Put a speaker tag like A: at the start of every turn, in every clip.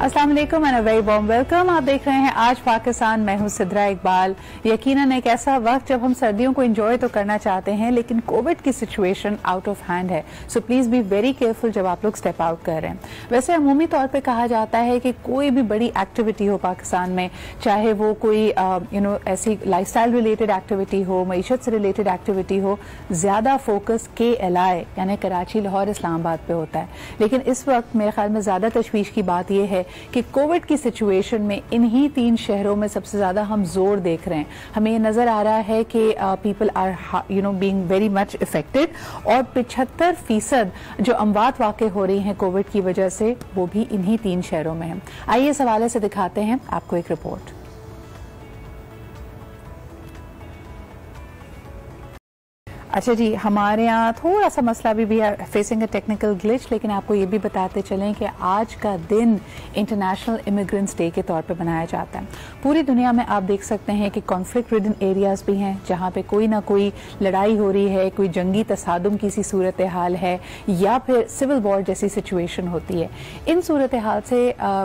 A: अस्सलाम वालेकुम and a very warm welcome. आप देख रहे हैं आज पाकिस्तान। मैं हूं सिद्रा इकबाल। यकीनन एक ऐसा वक्त जब हम सर्दियों को एंजॉय तो करना चाहते हैं, लेकिन कोविड की सिचुएशन आउट ऑफ हैंड है। So please be very careful जब आप लोग स्टेप आउट कर रहे हैं। वैसे अमूमी तौर पर कहा जाता है कि कोई भी बड़ी एक्टिविटी हो पाकिस्तान में, चाहे वो कोई ऐसी लाइफस्टाइल रिलेटेड एक्टिविटी हो, मईशत से रिलेटेड एक्टिविटी हो, ज्यादा फोकस KLI यानी कराची, लाहौर, इस्लामाबाद पे होता है। लेकिन इस वक्त मेरे ख्याल में ज्यादा तशवीश की बात यह है कि कोविड की सिचुएशन में इन्हीं 3 शहरों में सबसे ज्यादा हम जोर देख रहे हैं। हमें ये नजर आ रहा है कि people are being very much affected, और 75% जो अमवात वाक़ हो रही हैं कोविड की वजह से, वो भी इन्हीं 3 शहरों में है। आइए इस हवाले से दिखाते हैं आपको एक रिपोर्ट। अच्छा जी, हमारे यहाँ थोड़ा सा मसला भी है, फेसिंग अ टेक्निकल ग्लिच, लेकिन आपको ये भी बताते चलें कि आज का दिन इंटरनेशनल इमिग्रेंट्स डे के तौर पे मनाया जाता है। पूरी दुनिया में आप देख सकते हैं कि कॉन्फ्लिक्ट रिडन एरियाज भी हैं जहाँ पे कोई ना कोई लड़ाई हो रही है, कोई जंगी तसादुम की सी सूरत हाल है, या फिर सिविल वॉर जैसी सिचुएशन होती है। इन सूरत हाल से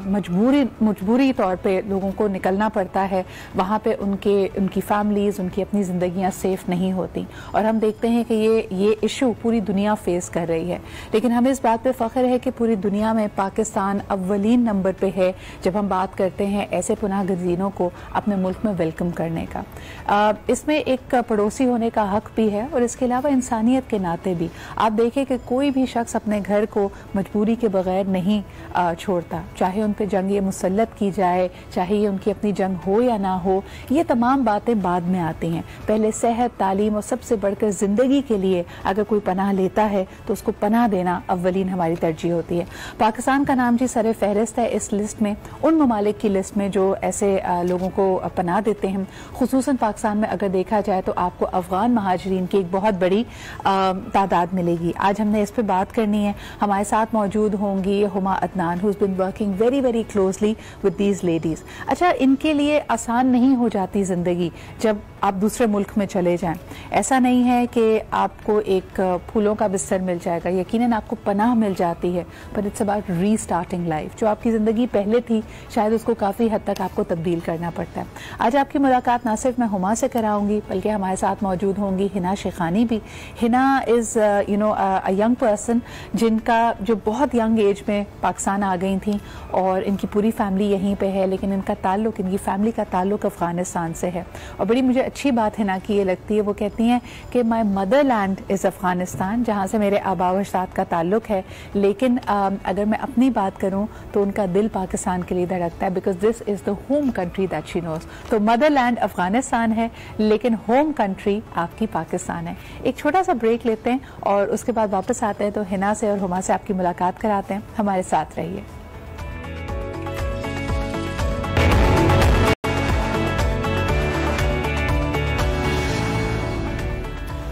A: मजबूरी तौर पर लोगों को निकलना पड़ता है। वहाँ पर उनकी फैमिलीज, उनकी अपनी जिंदगियाँ सेफ नहीं होती, और हम देखते हैं कि ये इशू पूरी दुनिया फेस कर रही है। लेकिन हमें इस बात पे फख्र है कि पूरी दुनिया में पाकिस्तान अव्वलीन नंबर पे है जब हम बात करते हैं ऐसे पुनः गजीनों को अपने मुल्क में वेलकम करने का। इसमें एक पड़ोसी होने का हक भी है, और इसके अलावा इंसानियत के नाते भी। आप देखें कि कोई भी शख्स अपने घर को मजबूरी के बगैर नहीं छोड़ता, चाहे उन पर जंग मुसल्लत की जाए, चाहे ये उनकी अपनी जंग हो या ना हो। ये तमाम बातें बाद में आती हैं। पहले सेहत, तालीम और सबसे बढ़कर जिंदगी के लिए अगर कोई पनाह लेता है तो उसको पनाह देना अव्वलीन हमारी तरजीह होती है। पाकिस्तान का नाम जी सरे फहरिस्त है इस लिस्ट में, उन ममालिक की लिस्ट में जो ऐसे लोगों को पनाह देते हैं। खुसूसन पाकिस्तान में अगर देखा जाए तो आपको अफगान महाजरीन की एक बहुत बड़ी तादाद मिलेगी। आज हमने इस पर बात करनी है। हमारे साथ मौजूद होंगी Huma Adnan, who has been working very very closely with these ladies. अच्छा, इनके लिए आसान नहीं हो जाती जिंदगी जब आप दूसरे मुल्क में चले जाएं। ऐसा नहीं है कि आपको एक फूलों का बिस्तर मिल जाएगा, यकीनन आपको पनाह मिल जाती है, पर इट्स अबाउट रीस्टार्टिंग लाइफ। जो आपकी जिंदगी पहले थी, शायद उसको काफी हद तक आपको तब्दील करना पड़ता है। आज आपकी मुलाकात ना सिर्फ मैं हुमा से कराऊंगी, बल्कि हमारे साथ मौजूद होंगी हिना शेखानी भी। Hina is a young person जिनका जो बहुत यंग एज में पाकिस्तान आ गई थी, और इनकी पूरी फैमिली यहीं पे है, लेकिन इनका ताल्लुक, इनकी फैमिली का ताल्लुक अफगानिस्तान से है। और बड़ी मुझे अच्छी बात हिना की ये लगती है, वो कहती हैं कि माय मदरलैंड इज अफगानिस्तान, जहाँ से मेरे आबा व अजदाद का ताल्लुक है। लेकिन अगर मैं अपनी बात करूँ तो उनका दिल पाकिस्तान के लिए धड़कता है, because this is the home country that she knows. तो मदरलैंड अफगानिस्तान है, लेकिन होम कंट्री आपकी पाकिस्तान है। एक छोटा सा ब्रेक लेते हैं और उसके बाद वापस आते हैं, तो हिना से और हुमा से आपकी मुलाकात कराते हैं। हमारे साथ रहिए।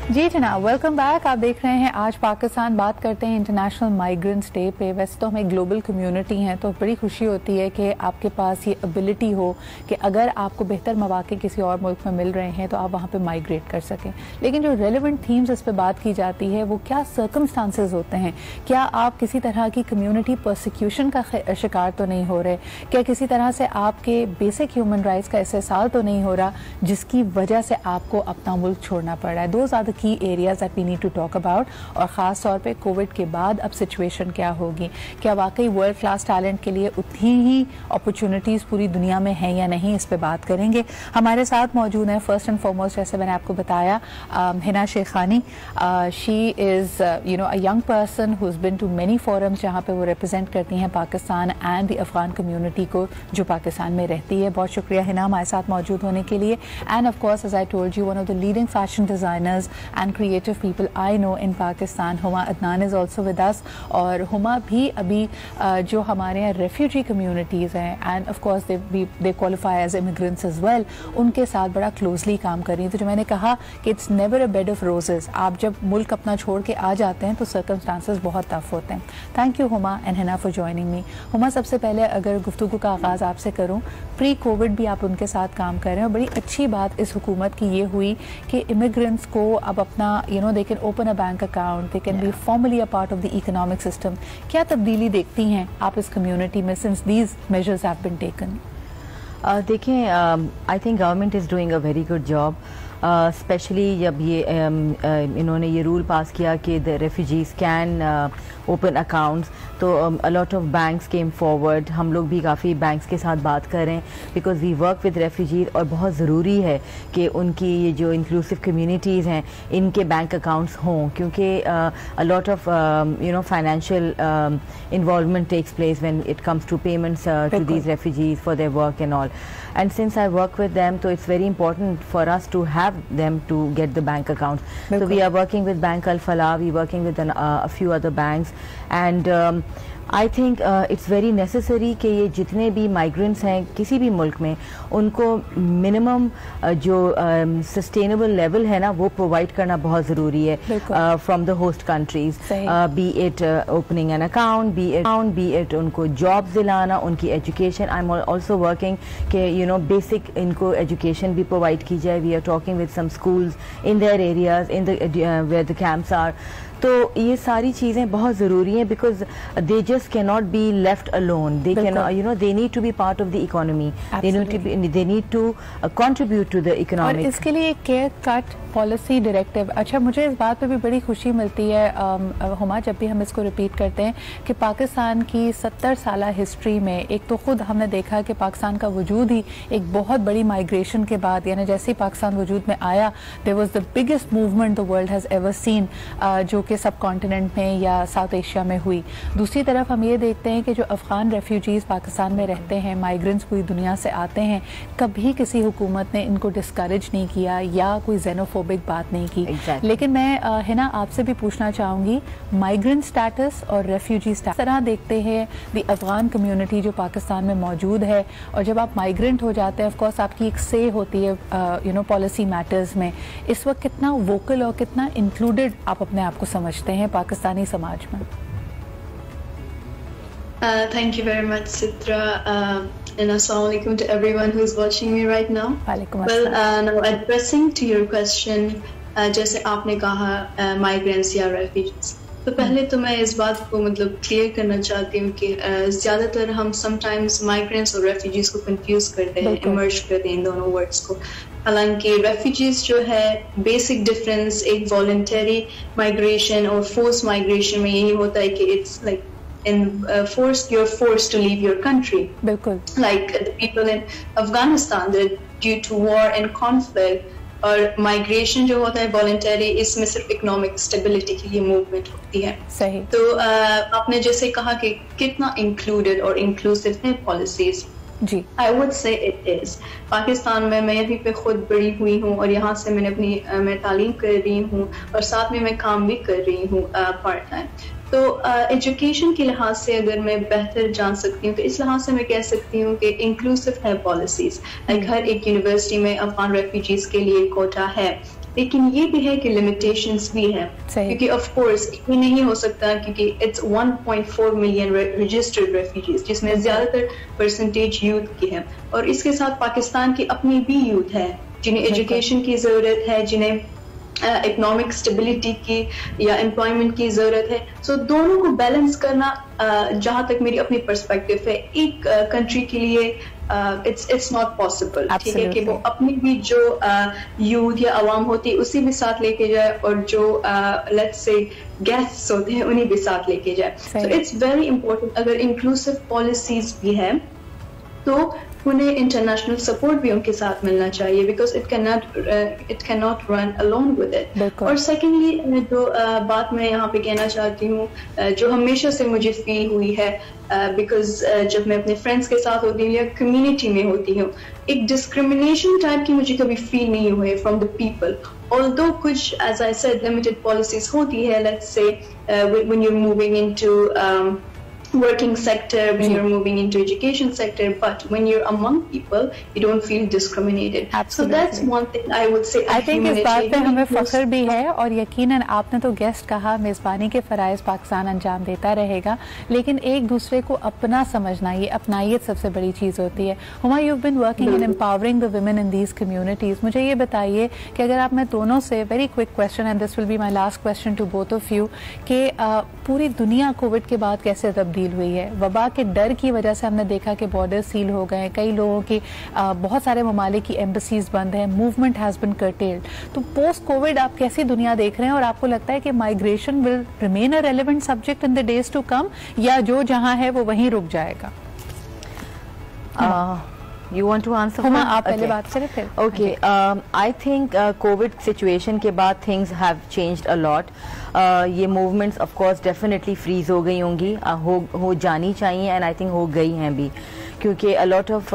A: जी जनाब, वेलकम बैक। आप देख रहे हैं आज पाकिस्तान। बात करते हैं इंटरनेशनल माइग्रेंट्स डे पे। वैसे तो हम एक ग्लोबल कम्युनिटी हैं, तो बड़ी खुशी होती है कि आपके पास ये एबिलिटी हो कि अगर आपको बेहतर मौके किसी और मुल्क में मिल रहे हैं तो आप वहाँ पे माइग्रेट कर सकें। लेकिन जो रेलिवेंट थीम्स इस पर बात की जाती है, वो क्या सर्कमस्टांसेस होते हैं? क्या आप किसी तरह की कम्युनिटी परसिक्यूशन का शिकार तो नहीं हो रहे? क्या किसी तरह से आपके बेसिक ह्यूमन राइट्स का एहसास तो नहीं हो रहा, जिसकी वजह से आपको अपना मुल्क छोड़ना पड़ रहा है? Those are the key areas that we need to talk about. और खास तौर पे कोविड के बाद अब सिचुएशन क्या होगी? क्या वाकई वर्ल्ड क्लास टैलेंट के लिए उतनी ही अपॉर्चुनिटीज पूरी दुनिया में हैं या नहीं? इस पे बात करेंगे। हमारे साथ मौजूद है फर्स्ट एंड फॉरमोस्ट, जैसे मैंने आपको बताया, Hina Shekhani. She is a young person who has been to many forums, जहाँ पे वो रिप्रेजेंट करती हैं Pakistan and the Afghan community को जो पाकिस्तान में रहती है। बहुत शुक्रिया हिना हमारे साथ मौजूद होने के लिए। And of course, as I told you, one of the leading fashion designers and creative people I know in Pakistan, Huma Adnan is also with us। और हुमा भी अभी जो हमारे यहाँ रेफ्यूजी कम्युनिटीज़ हैं, and of course they qualify as immigrants as well, उनके साथ बड़ा क्लोजली काम कर रही है। तो जो मैंने कहा कि it's never a bed of roses, आप जब मुल्क अपना छोड़ के आ जाते हैं तो सर्कमस्टांसेस बहुत टफ होते हैं। Thank you Huma and Hina for joining मी। हुमा, सबसे पहले अगर गुफ्तगू का आगाज़ आपसे करूँ, प्री कोविड भी आप उनके साथ काम कर रहे हैं, और बड़ी अच्छी बात इस हुकूमत की ये हुई कि इमिग्रेंट्स को अब अब अपना they can open a bank account, they can be formally a part of the economic system. क्या तब्दीली देखती हैं आप इस कम्युनिटी में since these measures have been taken?
B: देखिए, I think government is doing a very good job, specially जब ये इन्होंने ये रूल पास किया कि the refugees can open accounts, तो a lot of banks came forward. हम लोग भी काफ़ी बैंक्स के साथ बात कर रहे हैं because we work with refugees, और बहुत ज़रूरी है कि उनकी ये जो इंक्लूसिव कम्युनिटीज़ हैं इनके बैंक अकाउंट्स हों, क्योंकि a lot of financial involvement takes place when it comes to payments to these refugees for their work and all. And since I work with them, so it's very important for us to have them to get the bank accounts. So we are working with Bank Al Falah, we're working with a few other banks, and I think it's very necessary कि ये जितने भी migrants हैं किसी भी मुल्क में उनको मिनिमम जो सस्टेनेबल लेवल है ना वो प्रोवाइड करना बहुत ज़रूरी है from the host countries, be it opening an account, be it उनको जॉब दिलाना, उनकी education. I am also working कि बेसिक इनको एजुकेशन भी प्रोवाइड की जाए. We are talking with some schools in their areas in the where the camps are. तो ये सारी चीज़ें बहुत ज़रूरी हैं because they just can not be left alone. They can they need to be part of the economy, they need to contribute to the economic.
A: और इसके लिए केयर कट पॉलिसी डायरेक्टिव. अच्छा, मुझे इस बात पे भी बड़ी खुशी मिलती है हुमा जब भी हम इसको रिपीट करते हैं कि पाकिस्तान की 70 साल हिस्ट्री में एक तो खुद हमने देखा कि पाकिस्तान का वजूद ही एक बहुत बड़ी माइग्रेशन के बाद, यानी जैसे ही पाकिस्तान वजूद में आया there was the biggest movement the world has ever seen, जो कि सब कॉन्टिनेंट में या साउथ एशिया में हुई. दूसरी तरफ हम ये देखते हैं कि जो अफगान रेफ्यूजीज पाकिस्तान में रहते हैं, माइग्रेंट्स पूरी दुनिया से आते हैं, कभी किसी हुकूमत ने इनको डिस्करेज नहीं किया या कोई जेनोफोबिक बात नहीं की. लेकिन मैं हिना आपसे भी पूछना चाहूँगी, माइग्रेंट स्टेटस और रेफ्यूजी स्टेटस तरह देखते हैं द अफगान कम्युनिटी जो पाकिस्तान में मौजूद है, और जब आप माइग्रेंट हो जाते हैं ऑफकोर्स आपकी एक से होती है पॉलिसी मैटर्स में. इस वक्त कितना वोकल और कितना इंक्लूडेड आप अपने आप को समझते हैं पाकिस्तानी समाज में?
C: Thank you very much, Sitra, and assalamu alaikum to everyone who is watching me right now. Well, now addressing to your question, जैसे आपने कहा migrants या refugees, तो पहले तो मैं इस बात को मतलब क्लियर करना चाहती हूँ कि ज़्यादातर हम sometimes migrants और refugees को confuse करते हैं, immerse करते हैं इन दोनों words को. हालांकि रेफ्यूजीज जो है बेसिक डिफरेंस एक वॉलंटरी माइग्रेशन और फोर्स माइग्रेशन में यही होता है कि it's like in force you are forced to leave your country.
A: बिल्कुल.
C: Like the people in Afghanistan due to war and conflict. और माइग्रेशन जो होता है वॉलंटरी, इसमें सिर्फ इकोनॉमिक स्टेबिलिटी के लिए मूवमेंट होती है.
A: सही.
C: तो आपने जैसे कहा कि कितना इंक्लूडेड और इंक्लूसिव है पॉलिसीज.
A: जी,
C: I would say it is. Pakistan में मैं यहीं पे खुद बड़ी हुई हूँ और यहाँ से मैंने अपनी मैं तालीम कर रही हूँ और साथ में मैं काम भी कर रही हूँ पार्ट टाइम. तो एजुकेशन के लिहाज से अगर मैं बेहतर जान सकती हूँ तो इस लिहाज से मैं कह सकती हूँ कि इंक्लूसिव है पॉलिसीज. लाइक हर एक यूनिवर्सिटी में अफगान रेफ्यूजीज के लिए कोटा है, लेकिन ये भी है कि लिमिटेशंस भी है, क्योंकि ऑफ कोर्स ये नहीं हो सकता क्योंकि इट्स 1.4 मिलियन रजिस्टर्ड रेफ्यूजीज जिसमें ज्यादातर परसेंटेज यूथ की है, और इसके साथ पाकिस्तान की अपनी भी यूथ है जिन्हें एजुकेशन की जरूरत है, जिन्हें इकोनॉमिक स्टेबिलिटी की या एम्प्लॉयमेंट की जरूरत है. सो दोनों को बैलेंस करना जहाँ तक मेरी अपनी पर्सपेक्टिव है एक कंट्री के लिए इट्स नॉट पॉसिबल. ठीक है कि वो अपनी भी जो यूथ या अवाम होती है उसी भी साथ लेके जाए और जो लेट्स से गेस्ट्स होते हैं उन्हें भी साथ लेके जाए. So it's very important. अगर इंक्लूसिव पॉलिसीज भी है तो उन्हें इंटरनेशनल सपोर्ट भी उनके साथ मिलना चाहिए because it can not run alone with it. और सेकेंडली जो बात मैं यहाँ पे कहना चाहती हूँ जो हमेशा से मुझे फील हुई है बिकॉज जब मैं अपने फ्रेंड्स के साथ होती हूँ या कम्युनिटी में होती हूँ, एक डिस्क्रिमिनेशन टाइप की मुझे कभी फील नहीं हुई फ्रॉम द पीपल. ऑल्दो कुछ as I said limited policies होती है, let's say when you are moving into working sector, when you're moving into education sector, but when you're among people, you don't feel discriminated.
A: Absolutely.
C: So that's one thing I would say.
A: I think इस बात पे हमें फख्र भी है, और यकीनन आपने तो गेस्ट कहा मेज़बानी के फ़राइज़ पाकिस्तान अंजाम देता रहेगा, लेकिन एक दूसरे को अपना समझना, ये अपनाइयत सबसे बड़ी चीज़ होती है। Huma, you've been working in empowering the women in these communities. मुझे ये बताइए कि अगर आप मैं दोनों से very quick question, and this will be my last question to both of you, कि पूरी दुनिया कोविड के बाद कैसे तब्दील हुई है। वबा के डर की वजह से हमने देखा कि बॉर्डर सील हो गए, कई लोगों की बहुत सारे ममालिक की एम्बेसीज बंद हैं, मूवमेंट हैज़ बिन कर्टेल्ड। तो पोस्ट कोविड आप कैसी दुनिया देख रहे हैं, और आपको लगता है कि migration will remain a relevant subject in the days to come, या जो जहां है वो वहीं रुक जाएगा?
B: You want to answer?
A: Huma, आप पहले बात करें फिर।
B: Okay, I think COVID situation के बाद things have changed a lot. ये movements of course definitely freeze हो गई होंगी, हो जानी चाहिए, and I think हो गई हैं भी, क्योंकि a lot of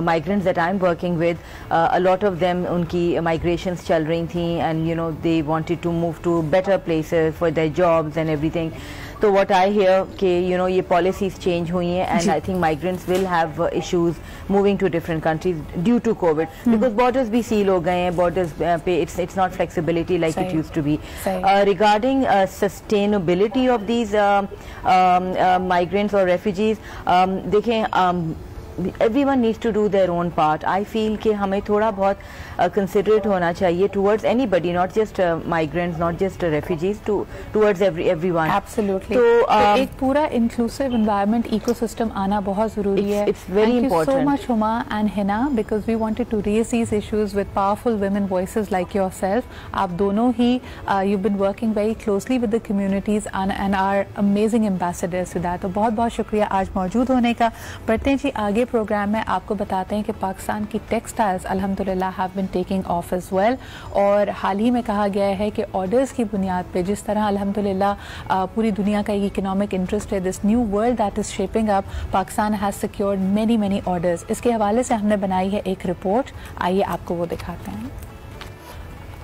B: migrants that I'm working with, a lot of them उनकी migrations चल रही थी, and you know they wanted to move to better places for their jobs and everything. So what I hear कि you know ये policies change हुई हैं, and I think migrants will have issues moving to different countries due to COVID, because borders भी seal हो गए हैं, borders पे it's not flexibility like it used to be. Regarding sustainability of these migrants or refugees, देखें everyone needs to do their own part. I feel कि हमें थोड़ा बहुत considerate होना चाहिए towards anybody, not just migrants, not just refugees, towards everyone.
A: Absolutely. तो एक पूरा inclusive environment ecosystem आना बहुत ज़रूरी है.
B: It's very important.
A: Thank you so much, Huma and Hina, because we wanted to raise these issues with powerful women voices like yourself. आप दोनों ही you've been working very closely with the communities and are amazing ambassadors to that. तो बहुत बहुत शुक्रिया आज मौजूद होने का। बढ़ते हैं जी आगे प्रोग्राम में, आपको बताते हैं कि पाकिस्तान की टेक्सटाइल्स अल्हम्दुलिल्लाह have been taking off as well, और हाल ही में कहा गया है कि ऑर्डर्स की बुनियाद पे जिस तरह अल्हम्दुलिल्लाह पूरी दुनिया का इकोनॉमिक इंटरेस्ट है, this new world that is shaping up, Pakistan has secured many orders. इसके हवाले से हमने बनाई है एक रिपोर्ट, आइए आपको वो दिखाते हैं।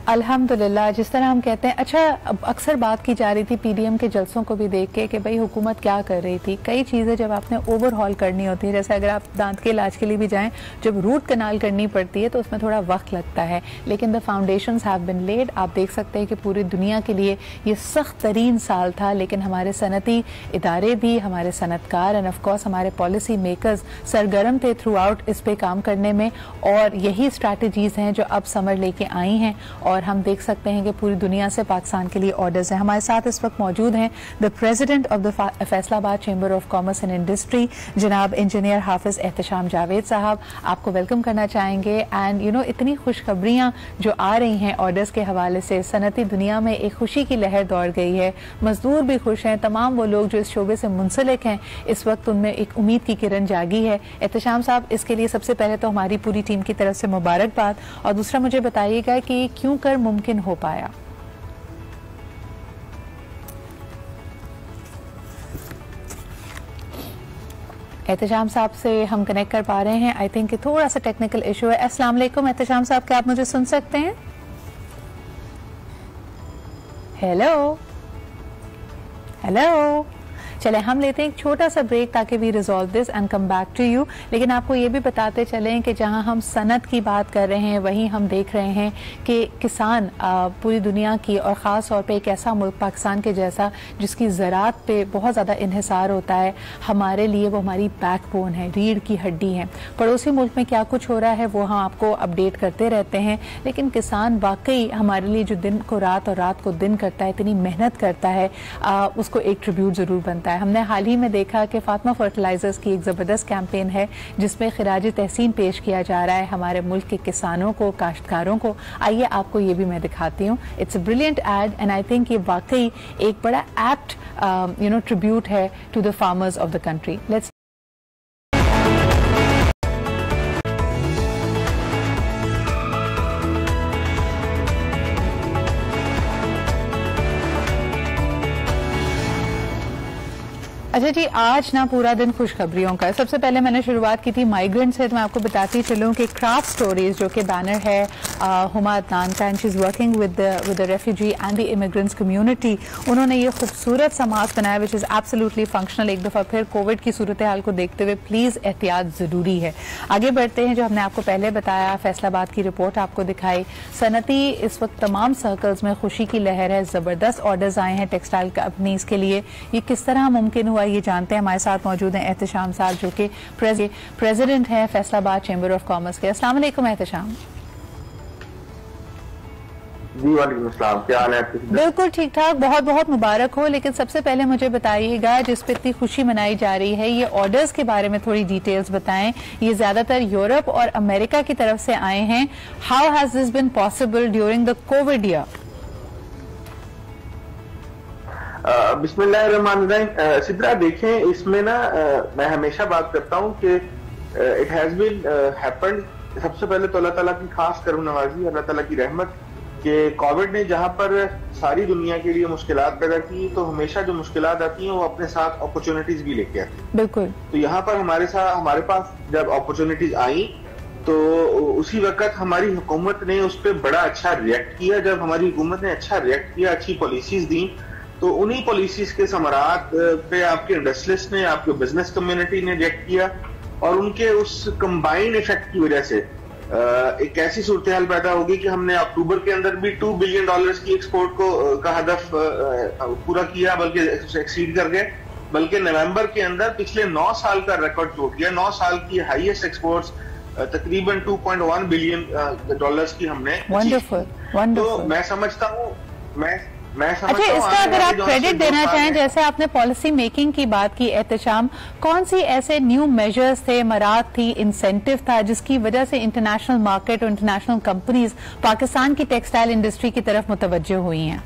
A: अल्हम्दुलिल्लाह, जिस तरह हम कहते हैं, अच्छा अक्सर बात की जा रही थी पीडीएम के जलसों को भी देख के कि भाई हुकूमत क्या कर रही थी। कई चीज़ें जब आपने ओवरहॉल करनी होती है, जैसे अगर आप दांत के इलाज के लिए भी जाएं, जब रूट कनाल करनी पड़ती है तो उसमें थोड़ा वक्त लगता है, लेकिन the foundations have been laid. आप देख सकते हैं कि पूरी दुनिया के लिए ये सख्त तरीन साल था, लेकिन हमारे सनती इदारे भी, हमारे सनतकार एंड ऑफकोर्स हमारे पॉलिसी मेकर्स सरगर्म थे थ्रू आउट इस पे काम करने में, और यही स्ट्रैटेजीज हैं जो अब समर लेके आई हैं, और हम देख सकते हैं कि पूरी दुनिया से पाकिस्तान के लिए ऑर्डर्स हैं। हमारे साथ इस वक्त मौजूद हैं the president of the Faisalabad chamber of commerce and industry, जनाब इंजीनियर हाफिज एहतशाम जावेद साहब। आपको वेलकम करना चाहेंगे। एंड यू नो इतनी खुशखबरियां जो आ रही हैं ऑर्डर्स के हवाले से, सनती दुनिया में एक खुशी की लहर दौड़ गई है, मजदूर भी खुश हैं, तमाम वो लोग जो इस शोबे से मुंसलिक हैं इस वक्त उनमें एक उम्मीद की किरण जागी है। एहतशाम साहब, इसके लिए सबसे पहले तो हमारी पूरी टीम की तरफ से मुबारकबाद, और दूसरा मुझे बताइएगा कि क्यों कर मुमकिन हो पाया? एहतशाम साहब से हम कनेक्ट कर पा रहे हैं, आई थिंक थोड़ा सा टेक्निकल इशू है। अस्सलाम वालेकुम एहतशाम साहब, क्या आप मुझे सुन सकते हैं? हेलो हेलो, चले हम लेते हैं एक छोटा सा ब्रेक ताकि we resolve this and come back to you. लेकिन आपको ये भी बताते चलें कि जहां हम सनत की बात कर रहे हैं, वहीं हम देख रहे हैं कि किसान पूरी दुनिया की, और ख़ास तौर पे एक ऐसा मुल्क पाकिस्तान के जैसा जिसकी ज़राअत पे बहुत ज़्यादा इन्हिसार होता है, हमारे लिए वो हमारी बैकबोन है, रीढ़ की हड्डी है। पड़ोसी मुल्क में क्या कुछ हो रहा है वो हम आपको अपडेट करते रहते हैं, लेकिन किसान वाकई हमारे लिए जो दिन को रात और रात को दिन करता है, इतनी मेहनत करता है, उसको एक ट्रिब्यूट ज़रूर बनता है। हमने हाल ही में देखा कि फातिमा फर्टिलाइजर्स की एक ज़बरदस्त कैंपेन है जिसमें खिराज तहसीन पेश किया जा रहा है हमारे मुल्क के किसानों को, काश्तकारों को। आइए आपको ये भी मैं दिखाती हूँ। It's a brilliant ad and I think ये वाकई एक बड़ा एप्ट ट्रिब्यूट है to the farmers of the country. Let's अच्छा जी, आज ना पूरा दिन खुशखबरियों का। सबसे पहले मैंने शुरुआत की थी माइग्रेंट से, तो मैं आपको बताती चलूं कि क्राफ्ट स्टोरीज जो कि बैनर है हुमा अदनान का, and she is working with the refugee and the immigrants community. उन्होंने ये खूबसूरत सा मास्क बनाया विच इज़ एब्सोल्युटली फंक्शनल। एक दफ़ा फिर कोविड की सूरत हाल को देखते हुए प्लीज़ एहतियात ज़रूरी है। आगे बढ़ते हैं, जो हमने आपको पहले बताया, फैसलाबाद की रिपोर्ट आपको दिखाई। सनती इस वक्त तमाम सर्कल्स में खुशी की लहर है, ज़बरदस्त ऑर्डर्स आए हैं टेक्सटाइल कंपनीज के लिए। ये किस तरह मुमकिन हुआ ये जानते हैं। हमारे साथ मौजूद हैं एहतशाम साहब, जो कि प्रेसिडेंट हैं फैसलाबाद चैम्बर ऑफ कॉमर्स के। अस्सलाम वालेकुम एहतशाम।
D: जी वालेकुम अस्सलाम, क्या हाल है आपके?
A: बिल्कुल ठीक ठाक, बहुत बहुत मुबारक हो। लेकिन सबसे पहले मुझे बताइएगा, जिस पे इतनी खुशी मनाई जा रही है, ये ऑर्डर्स के बारे में थोड़ी डिटेल्स बताएं। ये ज्यादातर यूरोप और अमेरिका की तरफ से आए हैं। How has this been possible during the covid year?
D: बिस्मिल्लाहिर्रहमानिर्रहीम। सिद्रा देखें, इसमें ना मैं हमेशा बात करता हूँ कि इट हैज बीन हैपेंड। सबसे पहले तो अल्लाह ताला की खास करुण नवाजी, अल्लाह ताला की रहमत कि कोविड ने जहां पर सारी दुनिया के लिए मुश्किलात पैदा की, तो हमेशा जो मुश्किलात आती हैं वो अपने साथ अपॉर्चुनिटीज भी लेके आती हैं।
A: बिल्कुल।
D: तो यहाँ पर हमारे पास जब अपॉर्चुनिटीज आई तो उसी वक्त हमारी हुकूमत ने उस पर बड़ा अच्छा रिएक्ट किया। जब हमारी हुकूमत ने अच्छा रिएक्ट किया, अच्छी पॉलिसीज दी, तो उन्हीं पॉलिसीज के समरात पे आपके इंडस्ट्रियलिस्ट ने, आपके बिजनेस कम्युनिटी ने रिएक्ट किया, और उनके उस कंबाइंड इफेक्ट की वजह से एक ऐसी सूरत हाल पैदा होगी कि हमने अक्टूबर के अंदर भी $2 बिलियन की एक्सपोर्ट का हदफ पूरा किया, बल्कि एक्सीड कर गए। बल्कि नवंबर के अंदर पिछले 9 साल का रिकॉर्ड टूट गया। 9 साल की हाईएस्ट एक्सपोर्ट्स तकरीबन $2.1 बिलियन की हमने।
A: वंडरफुल।
D: तो मैं समझता हूँ
A: अच्छा, इसका अगर आप क्रेडिट देना चाहें, जैसे आपने पॉलिसी मेकिंग की बात की एहतशाम, कौन सी ऐसे न्यू मेजर्स थे, मराद थी, इंसेंटिव था, जिसकी वजह से इंटरनेशनल मार्केट और इंटरनेशनल कंपनीज पाकिस्तान की टेक्सटाइल इंडस्ट्री की तरफ मुतवज्जो हुई हैं?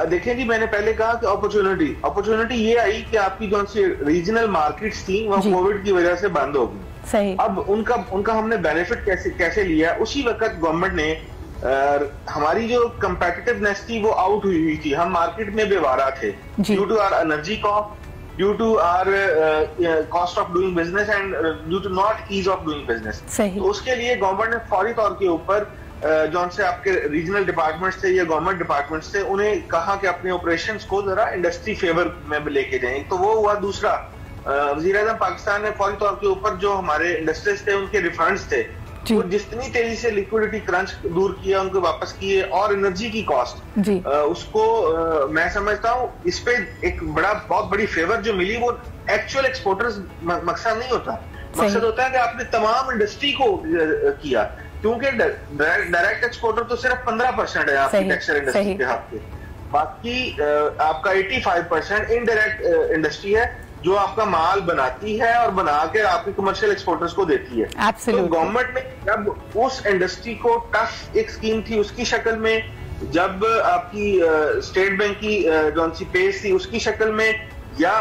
D: देखिए जी, मैंने पहले कहा कि अपॉर्चुनिटी ये आई कि आपकी जो सी रीजनल मार्केट्स थी वो कोविड की वजह से बंद हो गई।
A: सही।
D: अब उनका हमने बेनिफिट कैसे लिया? उसी वक्त गवर्नमेंट ने हमारी जो कंपेटिटिवनेस थी वो आउट हुई थी। हम मार्केट में बेवारा थे due to our energy cost, due to our cost of doing business and due to not ease of doing business. तो उसके लिए गवर्नमेंट ने फौरी तौर के ऊपर जो से आपके रीजनल डिपार्टमेंट्स थे या गवर्नमेंट डिपार्टमेंट्स थे, उन्हें कहा कि अपने ऑपरेशंस को जरा इंडस्ट्री फेवर में लेके जाएं। तो वो हुआ। दूसरा, वज़ीर आज़म पाकिस्तान ने फौरी तौर के ऊपर जो हमारे इंडस्ट्रीज थे उनके रिफंड्स थे, वो जितनी तेजी से लिक्विडिटी क्रंच दूर किया, उनको वापस किए, और एनर्जी की कॉस्ट उसको मैं समझता हूँ इस पे एक बहुत बड़ी फेवर जो मिली, वो एक्चुअल एक्सपोर्टर्स मकसद नहीं होता। मकसद होता है कि आपने तमाम इंडस्ट्री को किया, क्योंकि डायरेक्ट एक्सपोर्टर तो सिर्फ 15% है आपकी टेक्सटाइल इंडस्ट्री के हाथ पे, बाकी आपका 85% इनडायरेक्ट इंडस्ट्री है जो आपका माल बनाती है और बना के आपके कमर्शियल एक्सपोर्टर्स को देती है। तो गवर्नमेंट ने जब उस इंडस्ट्री को टफ एक स्कीम थी उसकी शक्ल में, जब आपकी स्टेट बैंक की जो सी पेज थी उसकी शक्ल में, या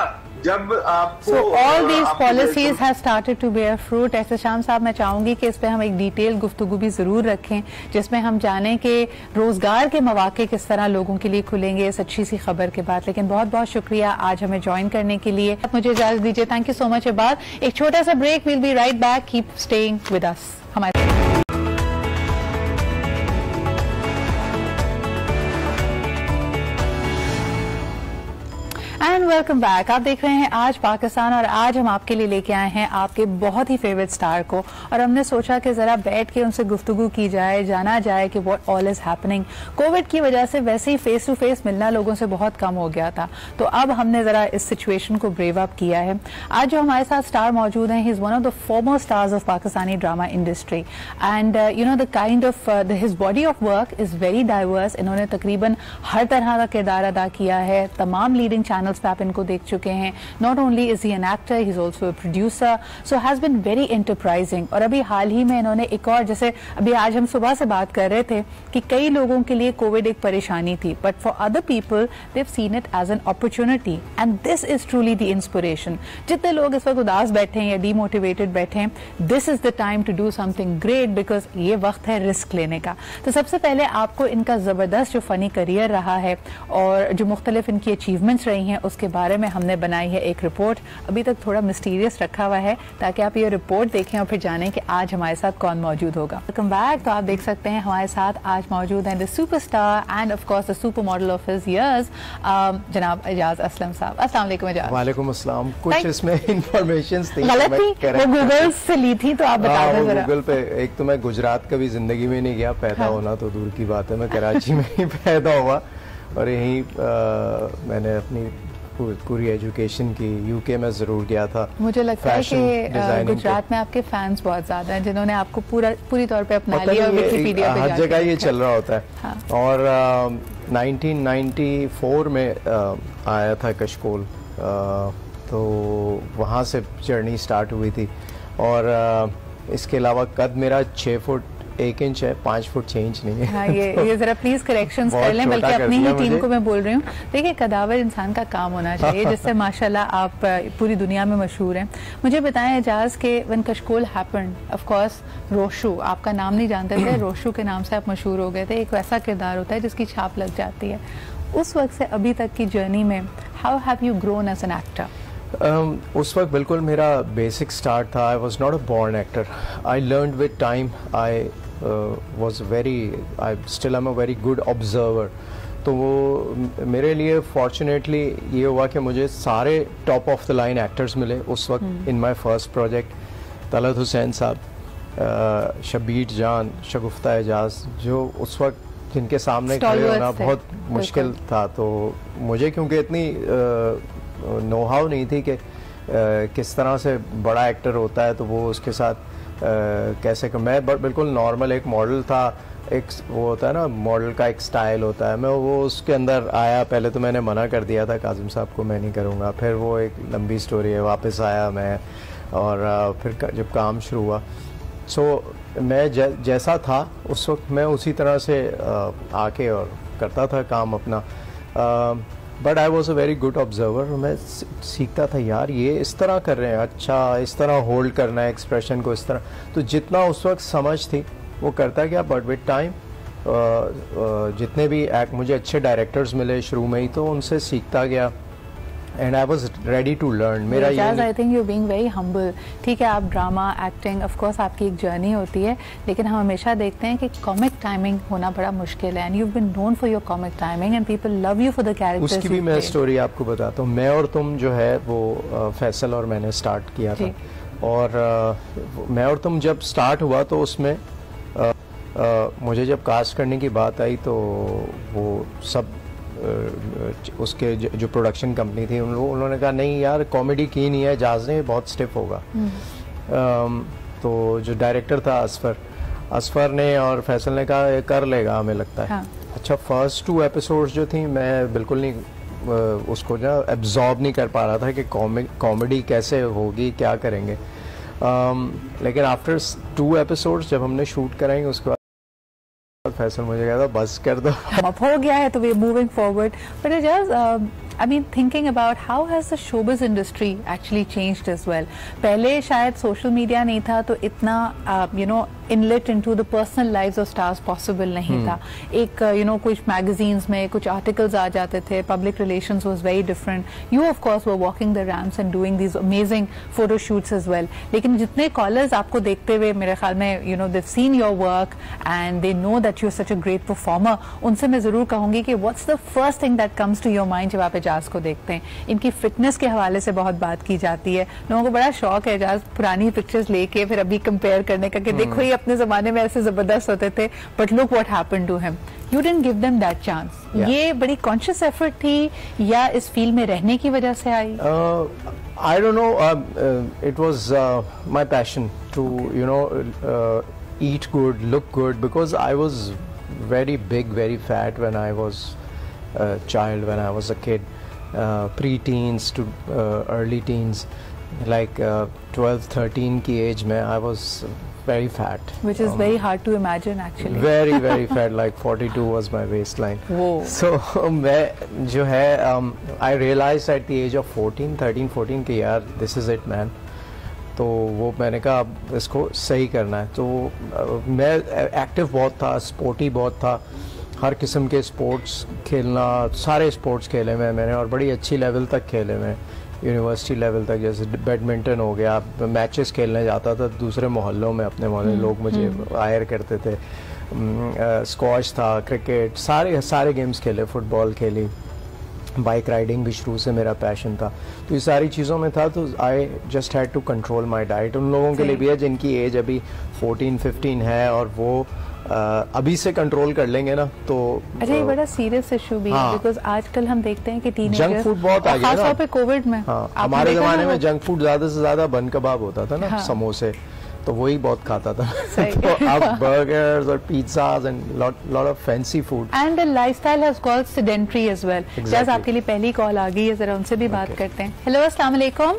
D: जब आपको
A: all these policies have started to bear fruit. Ehtesham साहब, मैं चाहूंगी कि इस पे हम एक डिटेल गुफ्तगू भी जरूर रखें, जिसमें हम जानें कि रोजगार के मौके किस तरह लोगों के लिए खुलेंगे इस अच्छी सी खबर के बाद। लेकिन बहुत बहुत शुक्रिया आज हमें ज्वाइन करने के लिए। मुझे इजाजत दीजिए। Thank you so much. एक छोटा सा break, will be right back. Keep staying with us. हमारे एंड वेलकम बैक। आप देख रहे हैं आज पाकिस्तान, और आज हम आपके लिए लेके आए हैं आपके बहुत ही फेवरेट स्टार को, और हमने सोचा कि जरा बैठ के उनसे गुफ्तगू की जाए, जाना जाए कि what all is happening. Covid की वजह से वैसे ही फेस टू फेस मिलना लोगों से बहुत कम हो गया था, तो अब हमने जरा इस सिचुएशन को ब्रेव अप किया है। आज जो हमारे साथ स्टार मौजूद हैं, he is one of the foremost stars of Pakistani drama industry, and you know the kind of his body of work is very diverse. इन्होंने तकरीबन हर तरह का किरदार अदा किया है, तमाम लीडिंग चैनल्स पे आप इनको देख चुके हैं। Not only is he an actor, he is also a producer, so has been very enterprising. और अभी हाल ही में इन्होंने एक और, जैसे अभी आज हम सुबह से बात कर रहे थे कि कई लोगों के लिए कोविड एक परेशानी थी, but for other people they have seen it as an opportunity, and this is truly the inspiration. जितने लोग इस वक्त उदास बैठे हैं या डीमोटिवेटेड बैठे हैं, this is the time to do something great, because ये वक्त है रिस्क लेने का। तो सबसे पहले आपको इनका जबरदस्त जो फनी करियर रहा है और जो मुख्तलिफ इनकी अचीवमेंट्स रही हैं उसके बारे में हमने बनाई है एक रिपोर्ट, अभी तक थोड़ा मिस्टीरियस रखा हुआ है ताकि आप ये रिपोर्ट देखें और फिर जानें कि आज हमारे साथ कौन मौजूद होगा। Welcome back. तो आप देख सकते हैं हमारे साथ आज मौजूद हैं the superstar and of course the super model of his years, जनाब एजाज असलम साहब। अस्सलाम वालेकुम एजाज।
E: वालेकुम अस्सलाम। कुछ इसमें इंफॉर्मेशन थी
A: गलत थी, वो गूगल से ली थी, तो आप बता दें जरा।
E: गूगल पे एक तो मैं गुजरात कभी जिंदगी में नहीं गया, पैदा होना तो दूर की बात है, मैं कराची में ही पैदा हुआ और यहीं मैंने अपनी पूरी एजुकेशन की। यूके में जरूर गया था।
A: मुझे लगता है कि गुजरात में आपके फैंस बहुत ज्यादा हैं जिन्होंने आपको पूरी तौर पे अपना लिया और विकिपीडिया पे
E: हर जगह ये चल रहा होता है।
A: हाँ।
E: और 1994 में आया था कशकोल, तो वहाँ से जर्नी स्टार्ट हुई थी। और इसके अलावा कद मेरा 6 फुट 1 इंच है, 5 फुट 6 इंच नहीं है।
A: हाँ, ये जरा प्लीज करेक्शंस कर लें, बल्कि अपनी ही टीम को मैं बोल रही हूँ। देखिए, कदावर इंसान का काम होना चाहिए जिससे माशाल्लाह आप पूरी दुनिया में मशहूर हैं। मुझे बताएं एजाज के व्हेन कशकोल हैपेंड, ऑफ कोर्स रोशू, आपका नाम नहीं जानते थे, रोशू के नाम से आप मशहूर हो गए थे। एक वैसा किरदार होता है जिसकी छाप लग जाती है। उस वक्त से अभी तक की जर्नी में how have you grown as an actor?
E: उस वक्त बिल्कुल मेरा बेसिक स्टार्ट था। I was not a born actor, I learned with time. I I still am a very good observer. तो वो मेरे लिए फॉर्चुनेटली ये हुआ कि मुझे सारे top of the line actors मिले उस वक्त in my first project. Talat Hussain साहब, शबीर जान, शगुफ्ता एजाज, जो उस वक्त जिनके सामने खड़े होना बहुत मुश्किल था। तो मुझे क्योंकि इतनी नो हाउ नहीं थी कि किस तरह से बड़ा एक्टर होता है, तो वो उसके साथ कैसे मैं बिल्कुल नॉर्मल एक मॉडल था। एक वो होता है ना, मॉडल का एक स्टाइल होता है, मैं वो उसके अंदर आया। पहले तो मैंने मना कर दिया था काजिम साहब को, मैं नहीं करूँगा। फिर वो एक लंबी स्टोरी है, वापस आया मैं, और फिर जब काम शुरू हुआ, सो मैं जैसा था उस वक्त मैं उसी तरह से आके और करता था काम अपना। But I was a very good observer. मैं सीखता था, यार ये इस तरह कर रहे हैं, अच्छा इस तरह होल्ड करना है एक्सप्रेशन को, इस तरह। तो जितना उस वक्त समझ थी वो करता गया। बट विद टाइम जितने भी मुझे अच्छे डायरेक्टर्स मिले शुरू में ही, तो उनसे सीखता गया। And I was ready to learn. मेरा ये
A: I think you being very humble. ठीक है, आप ड्रामा एक्टिंग ऑफ कोर्स आपकी एक जर्नी होती है, लेकिन हम हमेशा देखते हैं कि कॉमिक टाइमिंग होना बड़ा मुश्किल है। And you been known for your comic timing and people love you for the characters.
E: उसकी भी मैं स्टोरी आपको बताता हूँ। मैं और तुम जो है वो फैसल और मैंने स्टार्ट किया था। और मैं और तुम जब स्टार्ट हुआ तो उसमें मुझे जब कास्ट करने की बात आई, तो वो सब उसके जो प्रोडक्शन कंपनी थी उन्होंने कहा नहीं यार, कॉमेडी की नहीं है एजाज ने, बहुत स्टिफ होगा। तो जो डायरेक्टर था असफर ने और फैसल ने कहा कर लेगा, हमें लगता है। हाँ। अच्छा, फर्स्ट 2 एपिसोड्स जो थी मैं बिल्कुल नहीं उसको ना एब्जॉर्ब नहीं कर पा रहा था कि कॉमेडी कैसे होगी, क्या करेंगे। लेकिन आफ्टर 2 एपिसोड्स जब हमने शूट कराएंगे उसके बाद फैसल मुझे कहता बस कर दो,
A: अब हो गया है, तो we moving forward. But just I mean, thinking about how has the showbiz industry actually changed as well. पहले शायद सोशल मीडिया नहीं था तो इतना inlet into the personal lives of stars possible नहीं था। एक कुछ मैगजीन्स में कुछ आर्टिकल्स आ जाते थे, public relations was very different. You of course were walking the ramps and doing these amazing photo shoots as well. लेकिन जितने कॉलर्स आपको देखते हुए मेरे ख्याल में they've seen your work and they know that you're such a great performer, उनसे मैं जरूर कहूंगी कि what's the first thing that comes to your mind जब आप एजाज को देखते हैं? इनकी फिटनेस के हवाले से बहुत बात की जाती है, लोगों को बड़ा शौक है एजाज पुरानी पिक्चर्स लेके फिर अभी कंपेयर करने का कि देखो ये अपने जमाने में ऐसे जबरदस्त होते थे, but look what happened to him. You didn't give them that chance. ये बड़ी कॉन्शियस एफर्ट थी या इस फील्ड में रहने की वजह से आई?
E: I don't know. It was my passion to eat good, look good, because I was very big, very fat when I was a child, when I was a kid. Pre-teens to early teens, like 12-13 की as में I was very fat.
A: Which is very hard to imagine actually.
E: Very, very fat, like 42 was my waistline.
A: Whoa.
E: So मैं जो है I realized at the age of 13-14 कि यार this is it man. तो वो मैंने कहा अब इसको सही करना है। तो मैं एक्टिव बहुत था, स्पोर्टी बहुत था, हर किस्म के स्पोर्ट्स खेलना, सारे स्पोर्ट्स खेले हुए मैंने और बड़ी अच्छी लेवल तक खेले हुए, यूनिवर्सिटी लेवल तक। जैसे बैडमिंटन हो गया, मैचेस खेलने जाता था दूसरे मोहल्लों में, अपने मोहल्ले लोग मुझे हायर करते थे। स्क्वॉश था, क्रिकेट, सारे गेम्स खेले, फुटबॉल खेली, बाइक राइडिंग भी शुरू से मेरा पैशन था। तो ये सारी चीज़ों में था, तो I just had to control my diet. उन लोगों के लिए भी है जिनकी एज अभी 14-15 है और वो अभी से कंट्रोल कर लेंगे ना तो।
A: अच्छा, ये बड़ा सीरियस इशू भी है, बिकॉज आजकल हम देखते हैं कि टीनेजर्स,
E: जंक फूड बहुत आ गया ना,
A: खासतौर पे कोविड में।
E: हमारे ज़माने में जंक फूड ज़्यादा से ज़्यादा बन कबाब होता था ना, समोसे, तो वही बहुत खाता था। तो अब बर्गर्स और pizzas and lot of fancy food,
A: and the lifestyle has got sedentary as well. जैसे आपके लिए पहली कॉल आ गई है, जरा उनसे भी बात करते हैं। हेलो, अस्सलाम वालेकुम।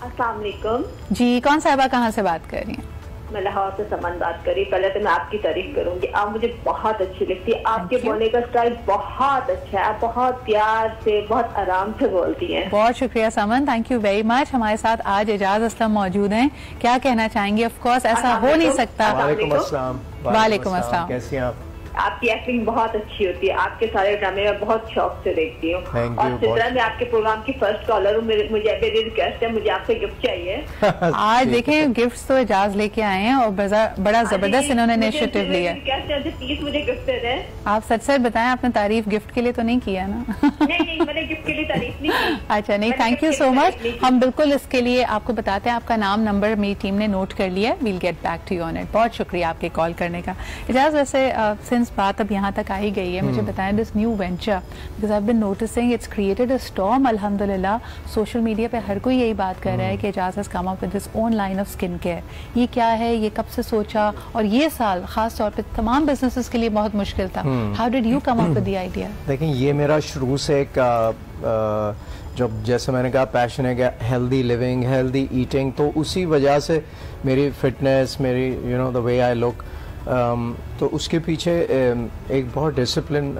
F: अस्सलाम वालेकुम
A: जी, कौन साहिबा कहाँ से बात कर रही हैं?
F: मैं लाहौर से समन बात कर रही। पहले तो मैं आपकी तारीफ करूंगी, आप मुझे बहुत अच्छी लगती है, आपके बोलने का स्टाइल बहुत अच्छा है, आप बहुत प्यार से, बहुत आराम से बोलती हैं।
A: बहुत शुक्रिया समन, थैंक यू वेरी मच। हमारे साथ आज एजाज असलम मौजूद हैं, क्या कहना चाहेंगे? ऑफ कोर्स ऐसा हो नहीं सकता।
E: वालेकुम अस्सलाम।
A: वालेकुम अस्सलाम।
E: कैसी हैं आप?
F: आपकी एक्टिंग बहुत अच्छी होती है, आपके सारे ड्रामे में बहुत शौक से देखती हूँ। और सिद्रा, मैं आपके प्रोग्राम की फर्स्ट कॉलर हूँ, मुझे मेरी रिक्वेस्ट है, मुझे आपसे गिफ्ट चाहिए।
A: आज देखें गिफ्ट तो एजाज लेके आए हैं और बड़ा जबरदस्त इन्होंने इनिशिएटिव लिया है।
F: 30 मुझे गिफ्ट दे दें।
A: आप सच बताएं, आपने तारीफ गिफ्ट के लिए तो नहीं किया ना?
F: नहीं, मैंने गिफ्ट के लिए तारीफ नहीं की।
A: अच्छा, नहीं, थैंक यू सो मच। हम बिल्कुल इसके लिए आपको बताते हैं, आपका नाम नंबर मेरी टीम ने नोट कर लिया है, we'll get back to you on it. बहुत शुक्रिया आपके कॉल करने का। एजाज, वैसे सिंस बात अब यहाँ तक आ ही गई है, मुझे बताएं this new venture, because I have been noticing it's created a storm. अल्हम्दुलिल्लाह सोशल मीडिया पे हर कोई यही बात कर रहा है कि Aijaz has come up with this own line of skin care. ये क्या है, ये कब से सोचा? और ये साल खास तौर पे तमाम बिजनेसेस के लिए बहुत मुश्किल था। How did you come up with the idea?
E: देखिए, ये मेरा शुरू से एक जब जैसे मैंने कहा पैशन है कि हेल्दी लिविंग, हेल्दी ईटिंग, तो उसी वजह से मेरी फिटनेस, मेरी द वे आई लुक, तो उसके पीछे एक बहुत डिसिप्लिन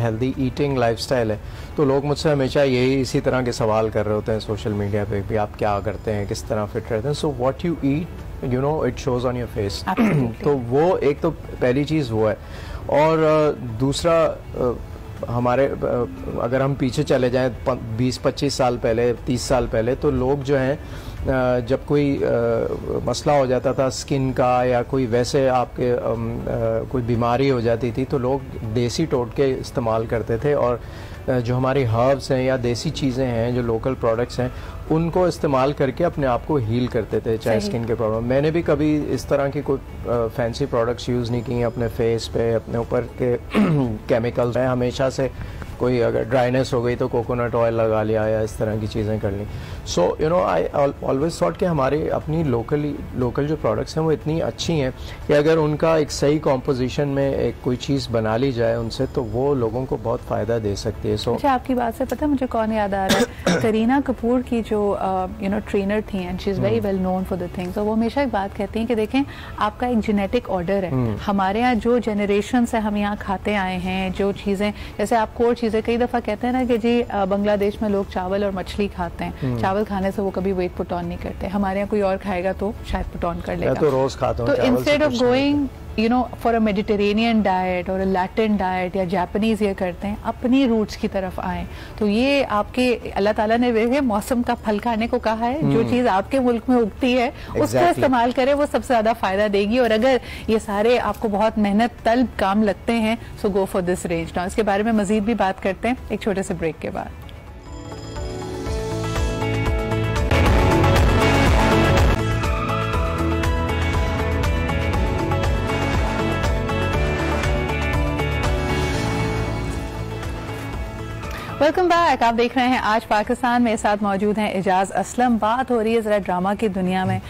E: हेल्दी ईटिंग लाइफस्टाइल है। तो लोग मुझसे हमेशा यही इसी तरह के सवाल कर रहे होते हैं सोशल मीडिया पे भी, आप क्या करते हैं, किस तरह फिट रहते हैं। So what you eat, it shows on your face. तो वो एक तो पहली चीज़ वो है। और दूसरा, हमारे अगर हम पीछे चले जाएं 20-25 साल पहले, 30 साल पहले, तो लोग जो हैं जब कोई मसला हो जाता था स्किन का या कोई वैसे आपके कोई बीमारी हो जाती थी, तो लोग देसी टोटके इस्तेमाल करते थे और जो हमारी हर्ब्स हैं या देसी चीज़ें हैं, जो लोकल प्रोडक्ट्स हैं, उनको इस्तेमाल करके अपने आप को हील करते थे, चाहे स्किन के प्रॉब्लम। मैंने भी कभी इस तरह की कोई फैंसी प्रोडक्ट्स यूज़ नहीं किए अपने फेस पे, अपने ऊपर के केमिकल्स। मैं हमेशा से कोई अगर ड्राइनेस हो गई तो कोकोनट ऑयल लगा लिया या इस तरह की चीज़ें कर ली। सो आई ऑलवेज थॉट कि हमारे अपनी लोकल जो प्रोडक्ट्स हैं वो इतनी अच्छी हैं कि अगर उनका एक सही कॉम्पोजिशन में एक कोई चीज़ बना ली जाए उनसे, तो वो लोगों को बहुत फ़ायदा दे सकती है। सो
A: अच्छा, आपकी बात से पता मुझे कौन याद आ रहा है? करीना कपूर की जो ट्रेनर थी, and she is very well known for the things. और वो हमेशा एक बात कहती हैं कि देखें, आपका एक जेनेटिक ऑर्डर है। हमारे यहाँ जो जनरेशन से हम यहाँ खाते आए हैं, जो चीज़ें, जैसे आप कोर चीज़ें, कई दफ़ा कहते हैं ना कि जी बांग्लादेश में लोग चावल और मछली खाते हैं, चावल खाने से वो कभी वेट पुट ऑन नहीं करते। हमारे यहाँ कोई और खाएगा तो शायद पुट ऑन कर लेगा।
E: मैं तो रोज खाता हूँ।
A: तो instead of going for a Mediterranean diet और लैटिन डाइट या जापानीज, ये करते हैं अपनी रूट्स की तरफ आए। तो ये आपके अल्लाह ताला ने देखे मौसम का फल खाने को कहा है, जो चीज़ आपके मुल्क में उगती है उसको इस्तेमाल करें, वो सबसे ज़्यादा फायदा देगी। और अगर ये सारे आपको बहुत मेहनत तलब काम लगते हैं, सो गो फॉर दिस रेंज। ना इसके बारे में मजीद भी बात करते हैं एक छोटे से ब्रेक के बाद। Welcome back. आप देख रहे हैं आज पाकिस्तान। मेरे साथ मौजूद हैं एजाज असलम। बात हो रही है ज़रा ड्रामा की दुनिया में।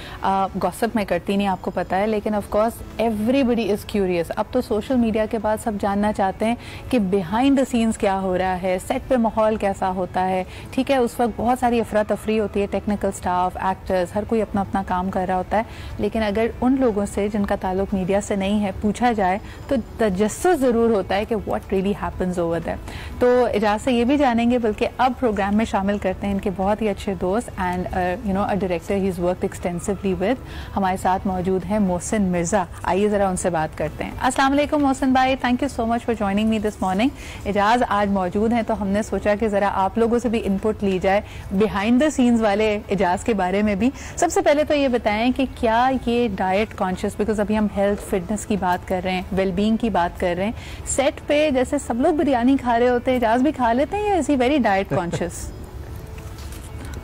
A: गॉसिप में करती नहीं, आपको पता है, लेकिन of course everybody is curious. अब तो सोशल मीडिया के बाद सब जानना चाहते हैं कि बिहाइंड द सीन्स क्या हो रहा है, सेट पे माहौल कैसा होता है। ठीक है, उस वक्त बहुत सारी अफरा तफरी होती है, टेक्निकल स्टाफ, एक्टर्स, हर कोई अपना अपना काम कर रहा होता है। लेकिन अगर उन लोगों से जिनका ताल्लुक मीडिया से नहीं है पूछा जाए, तो तजस्सुस ज़रूर होता है कि what really happens over there. तो एजाज से ये भी जानेंगे, बल्कि अब प्रोग्राम में शामिल करते हैं इनके बहुत ही अच्छे दोस्त and you know a director he is worked extensively with. हमारे साथ मौजूद हैं मोहसिन मिर्ज़ा। आइए ज़रा उनसे बात करते हैं। अस्सलाम वालेकुम मोहसिन भाई, thank you so much for joining me this morning. Aijaz आज मौजूद हैं तो हमने सोचा कि ज़रा आप लोगों से भी इनपुट ली जाए बिहाइंड द सीन्स वाले एजाज के बारे में भी। सबसे पहले तो ये बताएं कि क्या ये डाइट कॉन्शियस, बिकॉज अभी हम हेल्थ फिटनेस की बात कर रहे हैं, वेलबींग की बात कर रहे हैं, सेट पे जैसे सब लोग बिरयानी खा रहे होते हैं, एजाज भी खा लेते हैं या is he very diet conscious?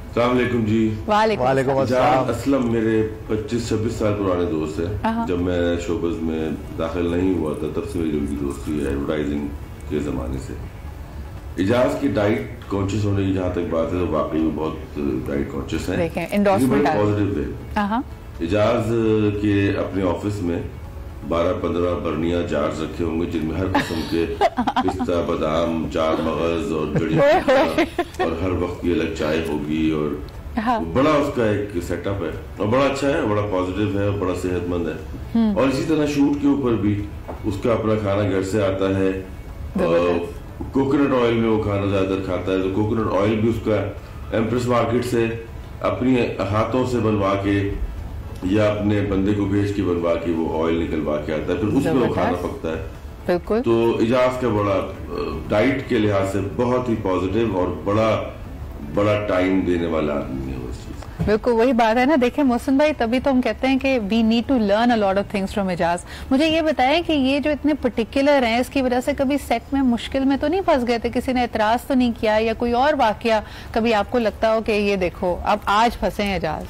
G: अस्सलाम जी।
E: वालेकुम अस्सलाम।
G: असलम मेरे 25-26 साल पुराने दोस्त है। जब मैं शोबज में दाखिल नहीं हुआ था तब से मेरी उनकी दोस्ती है, एडवर्टाइजिंग के ज़माने से। एजाज की डाइट कॉन्शियस होने की जहाँ तक बात है तो वाकई में बहुत डाइट कॉन्शियस है, पॉजिटिव वे। एजाज के अपने ऑफिस में 12-15 बर्निया जार्स रखे होंगे जिनमें हर किस्म के पिस्ता, बादाम, चार मगज और जड़ी और हर वक्त की अलग चाय होगी और बड़ा उसका एक सेटअप है और बड़ा अच्छा है, बड़ा पॉजिटिव है और बड़ा सेहतमंद है। और इसी तरह शूट के ऊपर भी उसका अपना खाना घर से आता है। कोकोनट ऑयल में वो खाना ज्यादातर खाता है, तो कोकोनट ऑयल भी उसका एम्प्रेस मार्केट से अपने हाथों से बनवा के या अपने बंदे को भेज के बनवा के वो ऑयल निकलवा के आता है, फिर उसमें वो खाना पकता है।
A: बिल्कुल।
G: तो एजाज का बड़ा डाइट के लिहाज से बहुत ही पॉजिटिव और बड़ा टाइम देने वाला आदमी है।
A: बिल्कुल वही बात है ना। देखें मोहसिन भाई, तभी तो हम कहते हैं कि we need to learn a lot of things from Aijaz. मुझे ये बताएं कि ये जो इतने पर्टिकुलर हैं, इसकी वजह से कभी सेट में मुश्किल में तो नहीं फंस गए थे? किसी ने एतराज तो नहीं किया या कोई और वाकया कभी आपको लगता हो कि ये देखो अब आज फंसे हैं एजाज?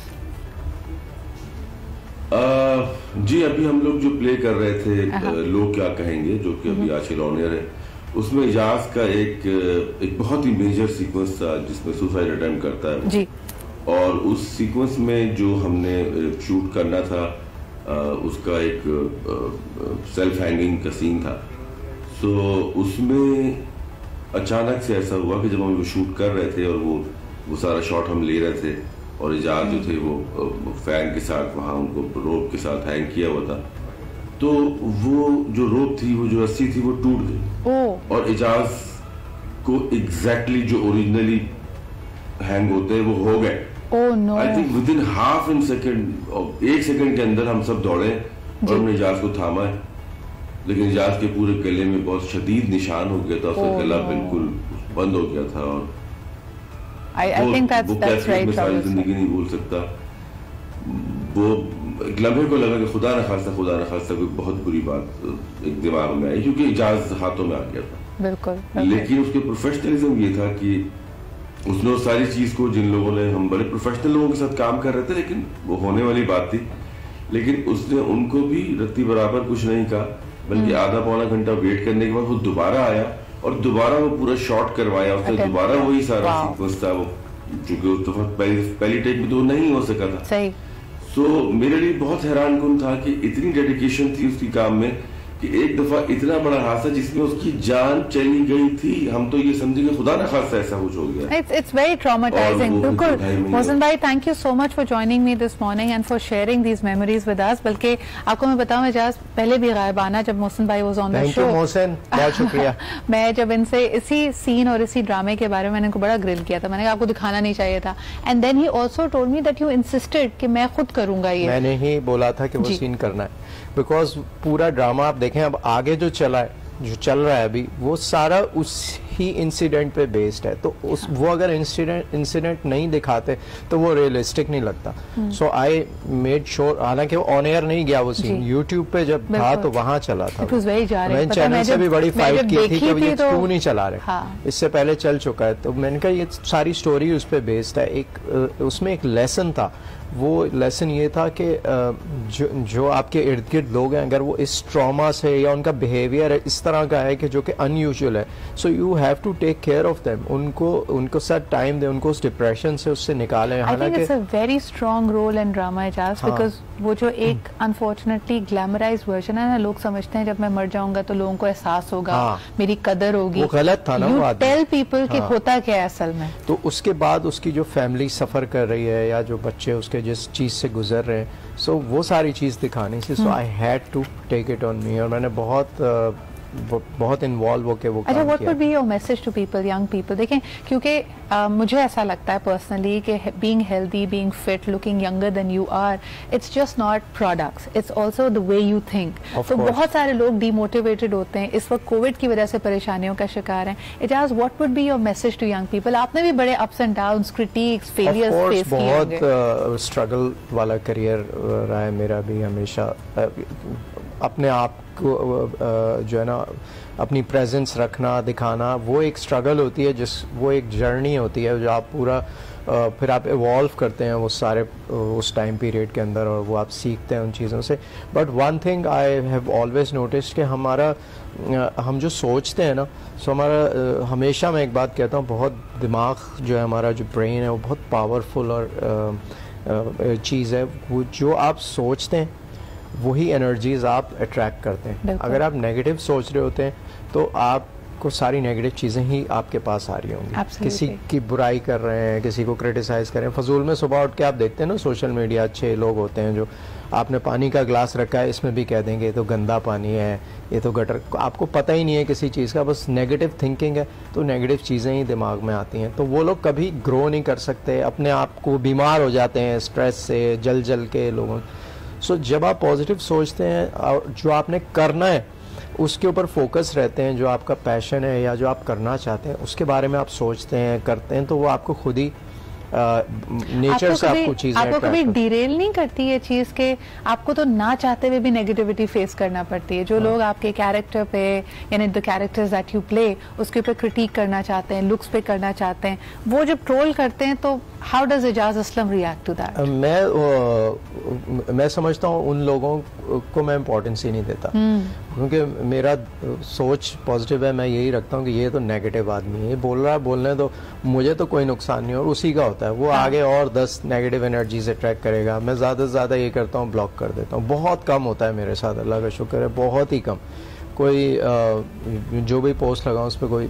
G: जी अभी हम लोग जो प्ले कर रहे थे लोग क्या कहेंगे, जो कि अभी आशिल ऑन एयर है, उसमें एजाज का एक बहुत ही मेजर सीक्वेंस था जिसमें सुसाइड अटेम्प्ट करता है जी। और उस सीक्वेंस में जो हमने शूट करना था उसका एक सेल्फ हैंगिंग का सीन था। सो उसमें अचानक से ऐसा हुआ कि जब हम वो शूट कर रहे थे और वो सारा शॉट हम ले रहे थे और एजाज जो थे वो फैन के साथ वहां उनको रोप के साथ हैंग किया हुआ था, तो वो जो रोप थी, वो जो रस्सी थी, वो टूट गई और एजाज को एग्जैक्टली जो ओरिजिनली हैंग होते हैं वो हो गए। I think with in half in second, 1 second के अंदर हम सब दौड़े और हमने एजाज को थामा है, लेकिन एजाज के पूरे गले में बहुत शदीद निशान हो गया था, उसका गला बिल्कुल बंद हो गया था और
A: I think that's right.
G: जिंदगी नहीं भूल सकता। वो एक लम्हे को लगा कि खुदा न खास्ता कोई बहुत बुरी बात एक दिमाग में आई, क्योंकि एजाज हाथों में आ गया था। बिल्कुल। लेकिन उसके प्रोफेशनलिज्म ये था कि उसने उस सारी चीज को, जिन लोगों ने, हम बड़े प्रोफेशनल लोगों के साथ काम कर रहे थे लेकिन वो होने वाली बात थी, लेकिन उसने उनको भी रत्ती बराबर कुछ नहीं कहा, बल्कि आधा पौना घंटा वेट करने के बाद वो दोबारा आया और दोबारा वो पूरा शॉट करवाया उसने। दोबारा वही सारा सीक्वेंस था, वो चूंकि उस दफा पहली टेक में तो नहीं हो सका था। सही। सो मेरे लिए बहुत हैरान कुन था कि इतनी डेडिकेशन थी उसकी काम में कि एक दफा इतना बड़ा हादसा जिसमें उसकी जान चली गई थी, हम तो ये समझे कि खुदा ना खास्ता ऐसा कुछ हो गया।
A: It's very traumatising. बिल्कुल मोहसिन भाई, thank you so much for joining me this morning and for sharing these memories with us. बल्कि आपको मैं बताऊं एजाज, पहले भी गायबाना जब मोहसिन भाई was on the show, Mohsin बहुत शुक्रिया, मैं जब इनसे इसी सीन और इसी ड्रामे के बारे में मैंने इनको बड़ा ग्रिल किया था, मैंने कहा आपको दिखाना नहीं चाहिए था, and then he also told me that you insisted कि मैं खुद करूंगा ये। मैंने ही बोला था कि वो सीन करना है, बिकॉज पूरा ड्रामा आप देखें अब आगे जो चल रहा है अभी, वो सारा उसी इंसिडेंट पे बेस्ड है। तो वो अगर इंसिडेंट नहीं दिखाते तो वो रियलिस्टिक नहीं लगता। सो आई मेड श्योर, हालांकि वो ऑन एयर नहीं गया वो सीन, यूट्यूब पे जब था तो वहां चला था। मैंने चैनल से भी बड़ी फाइट की थी कि ये क्यों नहीं चला रहे, इससे पहले चल चुका है। तो मैंने कहा ये सारी स्टोरी उस पर बेस्ड है। उसमें एक लेसन था, वो लेसन ये था कि जो आपके इर्द गिर्द लोग हैं, अगर वो इस ट्रॉमा से या उनका बिहेवियर इस तरह का है कि जो कि अनयूजुअल है, so you have to take care of them, उनको साथ टाइम दे, उनको उस डिप्रेशन से उससे निकालें। हालांकि it's a very strong role in drama Aijaz, because वो जो एक अनफॉर्चुनेटली ग्लैमराइज वर्जन है ना, लोग समझते हैं जब मैं मर जाऊंगा तो लोगों को एहसास होगा, मेरी कदर होगी, वो गलत था ना। यू टेल पीपल कि होता क्या है असल में। तो उसके बाद उसकी जो फैमिली सफर कर रही है या जो बच्चे उसके जिस चीज से गुजर रहे हैं, सो वो सारी चीज दिखानी थी। So I had to take it on me, और मैंने बहुत
E: बहुत इन्वॉल्व होके वो
A: अच्छा,
E: काम
A: व्हाट
E: किया।
A: Would be your message to people, young people? देखें, क्योंकि मुझे ऐसा लगता है पर्सनली कि being healthy, being fit, looking younger than you are, it's just not products, it's also the way you think. तो बहुत सारे लोग डीमोटिवेटेड होते हैं, इस वक्त कोविड की वजह से परेशानियों का शिकार हैं। Ijaz, what would be your message to young people? आपने भी बड़े ups and downs, critics, failures face किए होंगे।
E: बहुत स्ट्रगल वाला करियर रहा है मेरा भी हमेशा। अपने आप को जो है ना, अपनी प्रेजेंस रखना, दिखाना, वो एक स्ट्रगल होती है, वो एक जर्नी होती है जो आप पूरा फिर आप इवॉल्व करते हैं वो सारे उस टाइम पीरियड के अंदर, और वो आप सीखते हैं उन चीज़ों से। But one thing I have always noticed कि हम जो सोचते हैं ना, सो हमारा हमेशा मैं एक बात कहता हूँ, बहुत दिमाग जो है हमारा, जो ब्रेन है, वो बहुत पावरफुल और चीज़ है। वो जो आप सोचते हैं वही एनर्जीज आप अट्रैक्ट करते हैं। अगर आप नेगेटिव सोच रहे होते हैं तो आपको सारी नेगेटिव चीज़ें ही आपके पास आ रही होंगी। किसी की बुराई कर रहे हैं, किसी को क्रिटिसाइज कर रहे हैं फजूल में। सुबह उठ के आप देखते हैं ना सोशल मीडिया, अच्छे लोग होते हैं जो आपने पानी का ग्लास रखा है, इसमें भी कह देंगे ये तो गंदा पानी है, ये तो गटर। आपको पता ही नहीं है किसी चीज़ का, बस नेगेटिव थिंकिंग है, तो नेगेटिव चीज़ें ही दिमाग में आती हैं। तो वो लोग कभी ग्रो नहीं कर सकते, अपने आप को बीमार हो जाते हैं स्ट्रेस से, जल के लोगों। सो जब आप पॉजिटिव सोचते हैं और जो आपने करना है उसके ऊपर फोकस रहते हैं, जो आपका पैशन है या जो आप करना चाहते हैं उसके बारे में आप सोचते हैं, करते हैं, तो वो आपको खुद ही नेचर से आपको चीजें
A: आपको कभी डिरेल नहीं करती है चीज के? आपको तो ना चाहते हुए भी नेगेटिविटी फेस करना पड़ती है। जो लोग आपके कैरेक्टर पे, यानी the characters that you play, उसके ऊपर क्रिटिक करना चाहते हैं, लुक्स पे करना चाहते हैं, वो जब ट्रोल करते हैं तो how does Aijaz Aslam react to that?
E: मैं समझता हूँ उन लोगों को मैं इम्पोर्टेंस ही नहीं देता, क्योंकि मेरा सोच पॉजिटिव है। मैं यही रखता हूँ कि ये तो नेगेटिव आदमी है, ये बोल रहा है, बोलने तो मुझे तो कोई नुकसान नहीं, और उसी का होता है वो आगे और 10 नेगेटिव एनर्जी से अट्रैक्ट करेगा। मैं ज़्यादा से ज़्यादा ये करता हूँ, ब्लॉक कर देता हूँ। बहुत कम होता है मेरे साथ, अल्लाह का शुक्र है, बहुत ही कम। कोई जो भी पोस्ट लगाऊँ उस पर कोई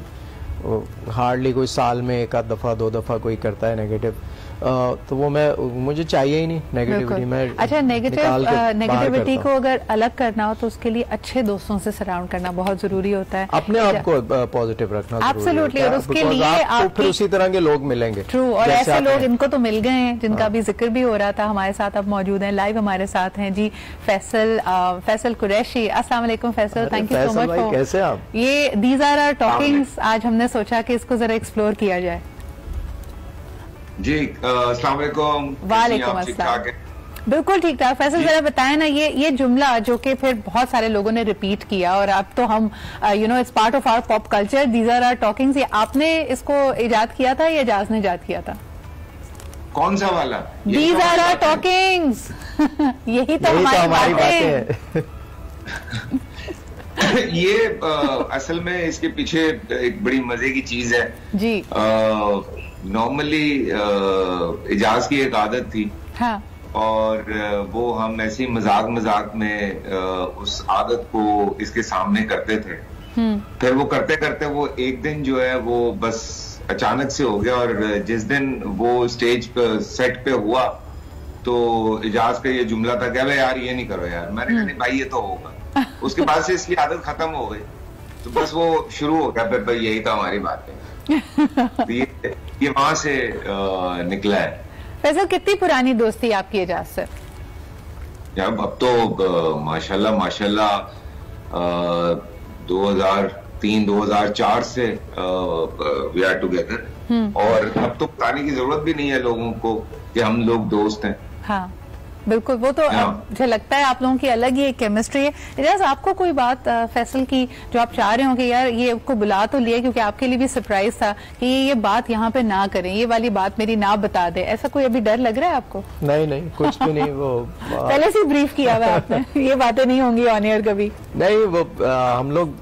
E: हार्डली कोई साल में 1 आध दफ़ा 2 दफ़ा कोई करता है नेगेटिव, तो वो मुझे चाहिए ही नहीं नेगेटिविटी। मैं
A: अच्छा, नेगेटिविटी को अगर अलग करना हो तो उसके लिए अच्छे दोस्तों से सराउंड करना बहुत जरूरी होता है।
E: अपने आप को पॉजिटिव रखना
A: एब्सोल्युटली, और उसके लिए आपको
E: फिर उसी तरह के लोग मिलेंगे।
A: ट्रू, और ऐसे लोग इनको तो मिल गए हैं जिनका भी जिक्र भी हो रहा था। हमारे साथ अब मौजूद हैं, लाइव हमारे साथ हैं जी फैसल कुरैशी। अस्सलाम वालेकुम Faisal, thank you so much.
E: कैसे आप?
A: ये दीज आर आवर टॉकिंग्स, आज हमने सोचा कि इसको जरा एक्सप्लोर किया जाए।
H: जी अस्सलाम वालेकुम।
A: वालेकुम अस्सलाम। बिल्कुल ठीक ठाक। फैसल जरा बताएं ना, ये जुमला जो कि फिर बहुत सारे लोगों ने रिपीट किया, और अब तो हम it's part of our pop culture, these are our talkings, ये आपने इसको इजाद किया था या एजाज ने इजाद किया था?
H: कौन सा वाला?
A: These are our talkings. यही तो हमारी बातें
H: ये असल में इसके पीछे एक बड़ी मजे की चीज है
A: जी।
H: नॉर्मली इजाज की एक आदत थी,
A: हाँ,
H: और वो हम ऐसे ही मजाक में उस आदत को इसके सामने करते थे। फिर वो करते करते वो एक दिन जो है वो बस अचानक से हो गया, और जिस दिन वो स्टेज पे सेट पे हुआ तो इजाज का ये जुमला था कि अबे यार ये नहीं करो यार। मैंने कहा नहीं भाई ये तो होगा। उसके बाद से इसकी आदत खत्म हो गई, तो बस वो शुरू हो गया, फिर यही तो हमारी बात है। तो ये वहां से निकला है।
A: फैसल, कितनी पुरानी दोस्ती आपकी एजाज से?
H: अब तो माशाल्लाह 2003-2004 से वी आर टुगेदर, और अब तो बताने की जरूरत भी नहीं है लोगों को कि हम लोग दोस्त हैं।
A: हाँ बिल्कुल, वो तो मुझे लगता है आप लोगों की अलग ही एक केमिस्ट्री है। इजाज, आपको कोई बात फैसल की जो आप चाह रहे हो कि यार ये आपको बुला तो लिया, क्योंकि आपके लिए भी सरप्राइज था कि ये बात यहाँ पे ना करें, ये वाली बात मेरी ना बता दे, ऐसा कोई अभी डर लग रहा है आपको?
E: नहीं कुछ भी नहीं। वो
A: पहले से ब्रीफ किया हुआ आपने, ये बातें नहीं होंगी ऑन एयर कभी?
E: नहीं, वो हम लोग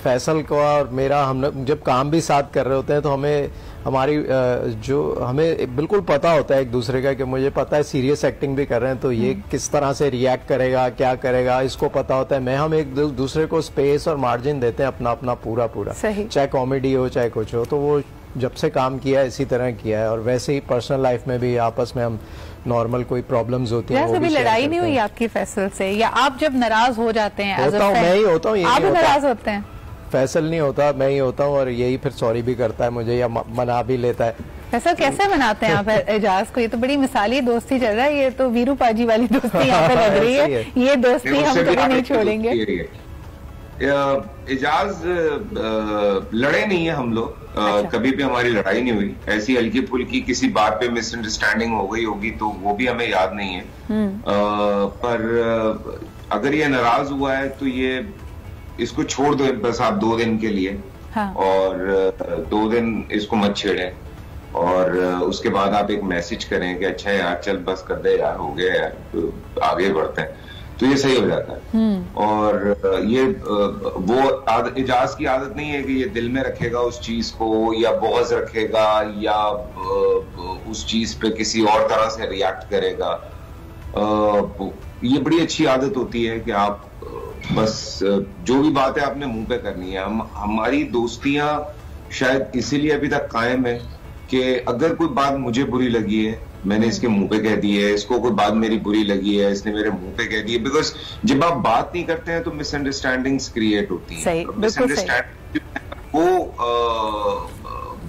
E: फैसल को और मेरा, हम लोग जब काम भी साथ कर रहे होते हैं तो हमें बिल्कुल पता होता है एक दूसरे का, कि मुझे पता है सीरियस एक्टिंग भी कर रहे हैं तो ये किस तरह से रिएक्ट करेगा, क्या करेगा, इसको पता होता है। हम एक दूसरे को स्पेस और मार्जिन देते हैं अपना पूरा चाहे कॉमेडी हो चाहे कुछ हो। तो वो जब से काम किया है इसी तरह किया है, और वैसे ही पर्सनल लाइफ में भी आपस में हम नॉर्मल कोई प्रॉब्लम्स होती हैं,
A: कभी लड़ाई नहीं हुई आपकी फैसल से, या आप जब नाराज हो जाते हैं?
E: मैं ही होता हूँ।
A: आप भी नाराज होते हैं?
E: फैसल नहीं होता, मैं ही होता हूँ और यही फिर सॉरी भी करता है मुझे या मना भी लेता है।
A: फैसल कैसे मनाते हैं आप एजाज को? ये तो बड़ी मिसाली दोस्ती चल रहा है, ये तो वीरू पाजी वाली दोस्ती यहाँ पे लग रही है। ये दोस्ती हम कभी नहीं छोड़ेंगे।
H: एजाज लड़े नहीं है हम लोग, कभी भी हमारी लड़ाई नहीं हुई। ऐसी हल्की फुल्की किसी बात पे मिसअंडरस्टैंडिंग हो गई होगी तो वो भी हमें याद नहीं है। पर अगर ये नाराज हुआ है तो ये इसको छोड़ दो बस आप 2 दिन के लिए। हाँ। और 2 दिन इसको मत छेड़ें और उसके बाद आप एक मैसेज करें कि अच्छा यार चल बस कर दे यार, हो गया यार, तो आगे बढ़ते हैं, तो ये सही हो जाता है। और ये वो एजाज की आदत नहीं है कि ये दिल में रखेगा उस चीज को या बौग़ रखेगा या उस चीज पे किसी और तरह से रिएक्ट करेगा। ये बड़ी अच्छी आदत होती है कि आप बस जो भी बात है आपने मुंह पे करनी है। हमारी दोस्तियां शायद इसीलिए अभी तक कायम है कि अगर कोई बात मुझे बुरी लगी है, मैंने इसके मुंह पे कह दी है, इसको कोई बात मेरी बुरी लगी है, इसने मेरे मुंह पे कह दी है। बिकॉज जब आप बात नहीं करते हैं तो मिसअंडरस्टैंडिंग्स क्रिएट होती है। मिसअंडरस्टैंडिंग वो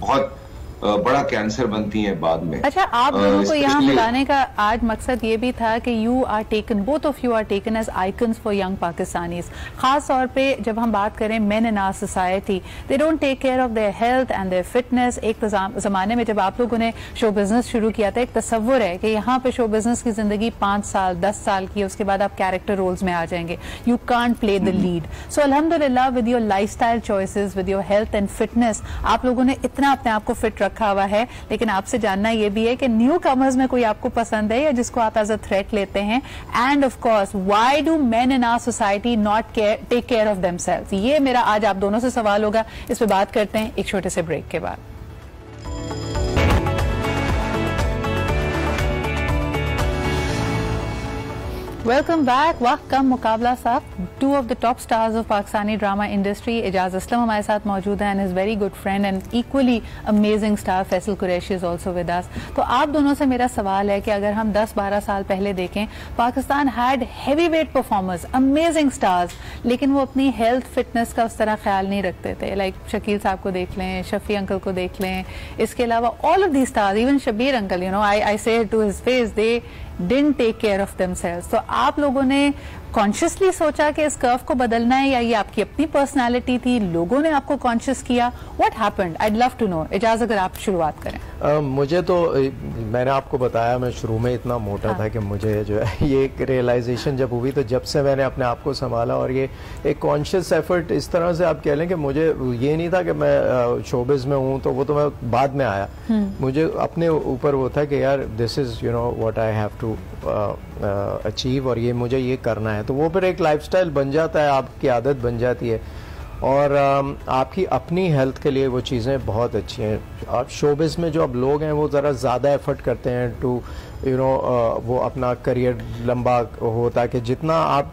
H: बहुत बड़ा कैंसर बनती है बाद में।
A: अच्छा, आप दोनों को यहाँ बुलाने का आज मकसद ये भी था कि you are taken, both of you are taken as icons for young Pakistanis. खास तौर पे जब हम बात करें men in our society, they don't take care of their health and their fitness. एक जमाने में जब आप लोगों ने शो बिजनेस शुरू किया था, एक तस्वुर है कि यहाँ पे शो बिजनेस की जिंदगी 5 साल 10 साल की है, उसके बाद आप कैरेक्टर रोल्स में आ जाएंगे, you can't play the lead. So अल्हम्दुलिल्लाह with your lifestyle choices, with your health and fitness, आप लोगों ने इतना अपने आप को फिट रखा हुआ है। लेकिन आपसे जानना यह भी है कि न्यू कमर्स में कोई आपको पसंद है या जिसको आप एज अ थ्रेट लेते हैं? And of course, why do men in our society not take care of themselves? ये मेरा आज आप दोनों से सवाल होगा। इस पे बात करते हैं एक छोटे से ब्रेक के बाद। Welcome back. वाह कम मुकाबला साहब। 2 of the top stars of Pakistani drama industry, Ejaz Aslam हमारे साथ मौजूद हैं, and his very good friend and equally amazing star Faisal Qureshi is also with us। तो आप दोनों से मेरा सवाल है कि अगर हम 10-12 साल पहले देखें, Pakistan had heavyweight performers, amazing stars, लेकिन वो अपनी हेल्थ फिटनेस का उस तरह ख्याल नहीं रखते थे। लाइक शकील साहब को देख लें, शफी अंकल को देख लें, इसके अलावा all of these stars, even Shabbir uncle, you know, I say it to his face, they didn't take care of themselves। तो आप लोगों ने कॉन्शियसली सोचा कि इस कर्व को बदलना है या ये आपकी अपनी पर्सनालिटी थी, लोगों ने आपको कॉन्शियस किया? What happened? I'd love to know. Aijaz अगर आप शुरुआत करें।
E: मुझे तो मैंने आपको बताया, मैं शुरू में इतना मोटा था कि मुझे जो है ये एक रियलाइजेशन जब हुई, तो जब से मैंने अपने आप को संभाला और ये एक कॉन्शियस एफर्ट, इस तरह से आप कह लें कि मुझे ये नहीं था कि मैं शोबिज में हूँ, तो वो तो मैं बाद में आया। मुझे अपने ऊपर वो था कि यार this is you know what I have to achieve, और ये मुझे ये करना है। तो वो फिर एक लाइफस्टाइल बन जाता है, आपकी आदत बन जाती है और आपकी अपनी हेल्थ के लिए वो चीज़ें बहुत अच्छी हैं। आप शोबिस में जो अब लोग हैं वो ज़रा ज़्यादा एफर्ट करते हैं टू यू नो वो अपना करियर लंबा होता है कि जितना आप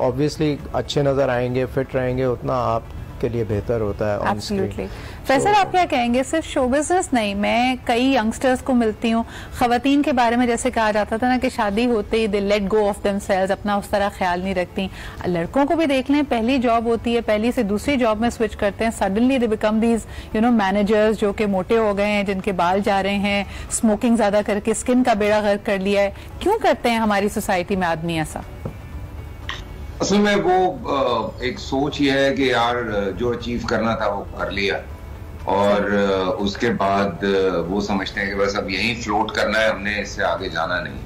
E: ऑब्वियसली अच्छे नज़र आएंगे, फिट रहेंगे, उतना आप के लिए बेहतर होता है।
A: एब्सोल्युटली। फैसल आप क्या कहेंगे? सिर्फ शो बिजनेस नहीं, मैं कई यंगस्टर्स को मिलती हूँ, खवातीन के बारे में जैसे कहा जाता था ना कि शादी होते ही दे लेट गो ऑफ देमसेल्व्स, अपना उस तरह ख्याल नहीं रखती। लड़कों को भी देख लें, पहली जॉब होती है, पहली से दूसरी जॉब में स्विच करते हैं, suddenly they become these you know managers जो कि मोटे हो गए हैं, जिनके बाल जा रहे हैं, स्मोकिंग ज्यादा करके स्किन का बेड़ा गर्क कर लिया है। क्यों करते हैं हमारी सोसाइटी में आदमी ऐसा?
H: असल में वो एक सोच ये है कि यार जो अचीव करना था वो कर लिया और उसके बाद वो समझते हैं कि बस अब यहीं फ्लोट करना है, हमने इससे आगे जाना नहीं।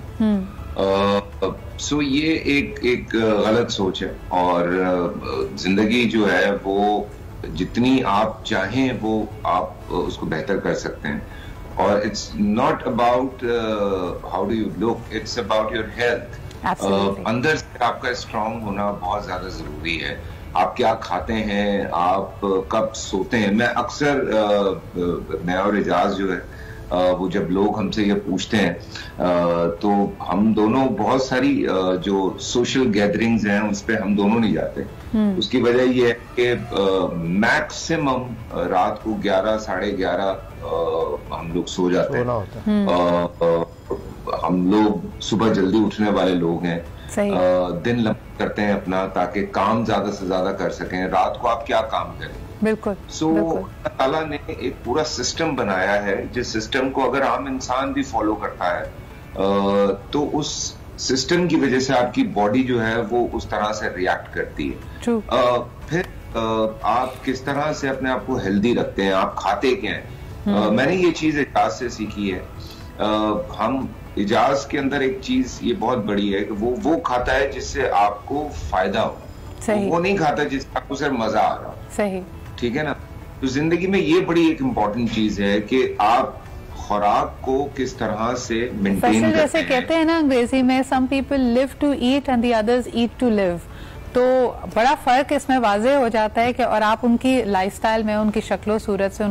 H: सो ये एक गलत सोच है और जिंदगी जो है वो जितनी आप चाहें वो आप उसको बेहतर कर सकते हैं। और it's not about how do you look, it's about your health. अंदर से आपका स्ट्रांग होना बहुत ज्यादा जरूरी है। आप क्या खाते हैं, आप कब सोते हैं। मैं अक्सर मैं और एजाज जो है वो जब लोग हमसे ये पूछते हैं तो हम दोनों बहुत सारी जो सोशल गैदरिंग्स हैं उस पर हम दोनों नहीं जाते। उसकी वजह ये है कि मैक्सिमम रात को 11 साढ़े 11 हम लोग सो जाते हैं। हम लोग सुबह जल्दी उठने वाले लोग हैं दिन लंबा करते हैं अपना, ताकि काम ज्यादा से ज्यादा कर सकें। रात को आप क्या काम करें?
A: बिल्कुल।
H: अल्लाह ताला ने एक पूरा सिस्टम बनाया है, जिस सिस्टम को अगर आम इंसान भी फॉलो करता है तो उस सिस्टम की वजह से आपकी बॉडी जो है वो उस तरह से रिएक्ट करती है। फिर आप किस तरह से अपने आप को हेल्दी रखते हैं, आप खाते क्या हैं। मैंने ये चीज इजाज से सीखी है। हम इजाज के अंदर एक चीज ये बहुत बड़ी है कि वो खाता है जिससे आपको फायदा हो, वो नहीं खाता जिससे आपको सिर्फ मजा आ रहा हो।
A: सही,
H: ठीक है ना। तो जिंदगी में ये बड़ी एक इम्पोर्टेंट चीज है कि आप खुराक को किस तरह से मेंटेन करते हैं।
A: जैसे कहते हैं ना अंग्रेजी में, some people live to eat and the others eat to live. तो बड़ा फर्क इसमें वाजे हो जाता है कि और आप उनकी लाइफस्टाइल में, उनकी शक्लो सूरत से,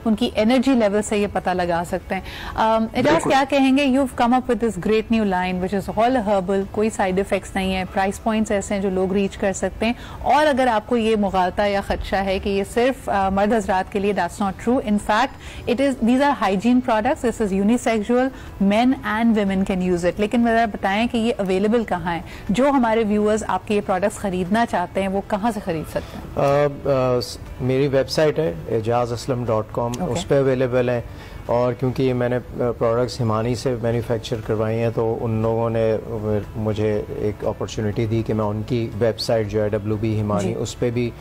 A: उनकी एनर्जी लेवल से ये पता लगा सकते हैं। इजाज क्या कहेंगे, you come up with this great new line which is all herbal, कोई साइड इफेक्ट्स नहीं है, प्राइस पॉइंट्स ऐसे हैं जो लोग रीच कर सकते हैं। और अगर आपको ये मुगालता या खदशा है कि ये सिर्फ मर्द हजरात के लिए, that's not true. In fact it is, these are hygiene products, this is unisexual, men and women can use it. लेकिन मेरा बताएं कि ये अवेलेबल कहाँ है, जो हमारे व्यूअर्स आपके ये प्रोडक्ट्स खरीदना चाहते हैं वो कहाँ से खरीद सकते हैं?
E: मेरी वेबसाइट है ejazaslam.com, उस पर अवेलेबल है। और क्योंकि ये मैंने प्रोडक्ट्स हिमानी से मैन्युफैक्चर करवाई हैं, तो उन लोगों ने मुझे एक अपॉर्चुनिटी दी कि मैं उनकी वेबसाइट जो है WB हिमानी, उस पर भी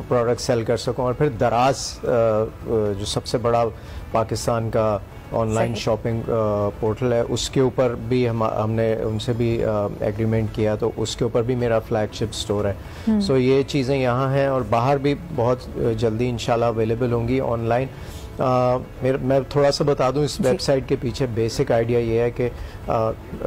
E: प्रोडक्ट सेल कर सकूं। और फिर दराज जो सबसे बड़ा पाकिस्तान का ऑनलाइन शॉपिंग पोर्टल है, उसके ऊपर भी हमने उनसे भी एग्रीमेंट किया, तो उसके ऊपर भी मेरा फ्लैगशिप स्टोर है। सो ये चीज़ें यहाँ हैं और बाहर भी बहुत जल्दी इंशाल्लाह अवेलेबल होंगी ऑनलाइन। मैं थोड़ा सा बता दूं, इस वेबसाइट के पीछे बेसिक आइडिया ये है कि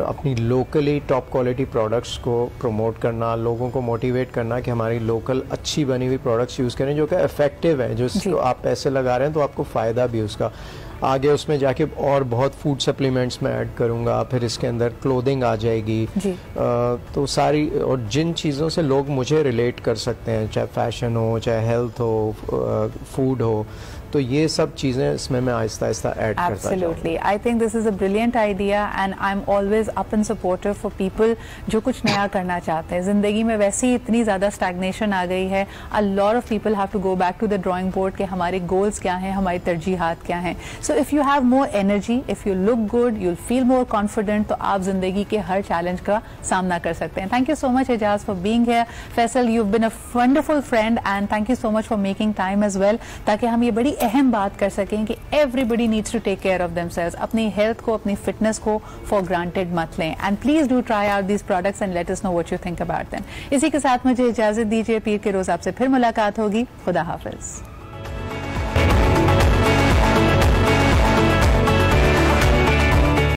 E: अपनी लोकली टॉप क्वालिटी प्रोडक्ट्स को प्रमोट करना, लोगों को मोटिवेट करना कि हमारी लोकल अच्छी बनी हुई प्रोडक्ट्स यूज़ करें जो कि इफेक्टिव हैं, जो आप पैसे लगा रहे हैं तो आपको फ़ायदा भी उसका। आगे उसमें जाके और बहुत फूड सप्लीमेंट्स में ऐड करूँगा, फिर इसके अंदर क्लोथिंग आ जाएगी। तो सारी, और जिन चीज़ों से लोग मुझे रिलेट कर सकते हैं, चाहे फैशन हो, चाहे हेल्थ हो, फूड हो, तो ये सब चीजें इसमें मैं आहिस्ता आहिस्ता ऐड करता जाऊंगा।
A: Absolutely, I think this is a brilliant idea and I'm always up and supportive for people जो कुछ नया करना चाहते हैं। जिंदगी में वैसे ही इतनी ज्यादा स्टैग्नेशन आ गई है, a lot of people have to go back to the drawing board कि हमारे गोल्स क्या हैं, हमारी तरजीहात क्या हैं। So if you have more energy, if you look good, you'll feel more confident, तो आप जिंदगी के हर चैलेंज का सामना कर सकते हैं। Thank you so much Ejaz for being here. Faisal, you've been a wonderful friend and thank you so much for making time as well, ताकि हम ये बड़ी अहम बात कर सकें कि everybody needs to take care of themselves. अपनी हेल्थ को, अपनी फिटनेस को फॉर ग्रांटेड मत लें। And please do try out these products and let us know what you think about them. इसी के साथ मुझे इजाजत दीजिए, पीर के रोज आपसे फिर मुलाकात होगी। खुदा हाफिज।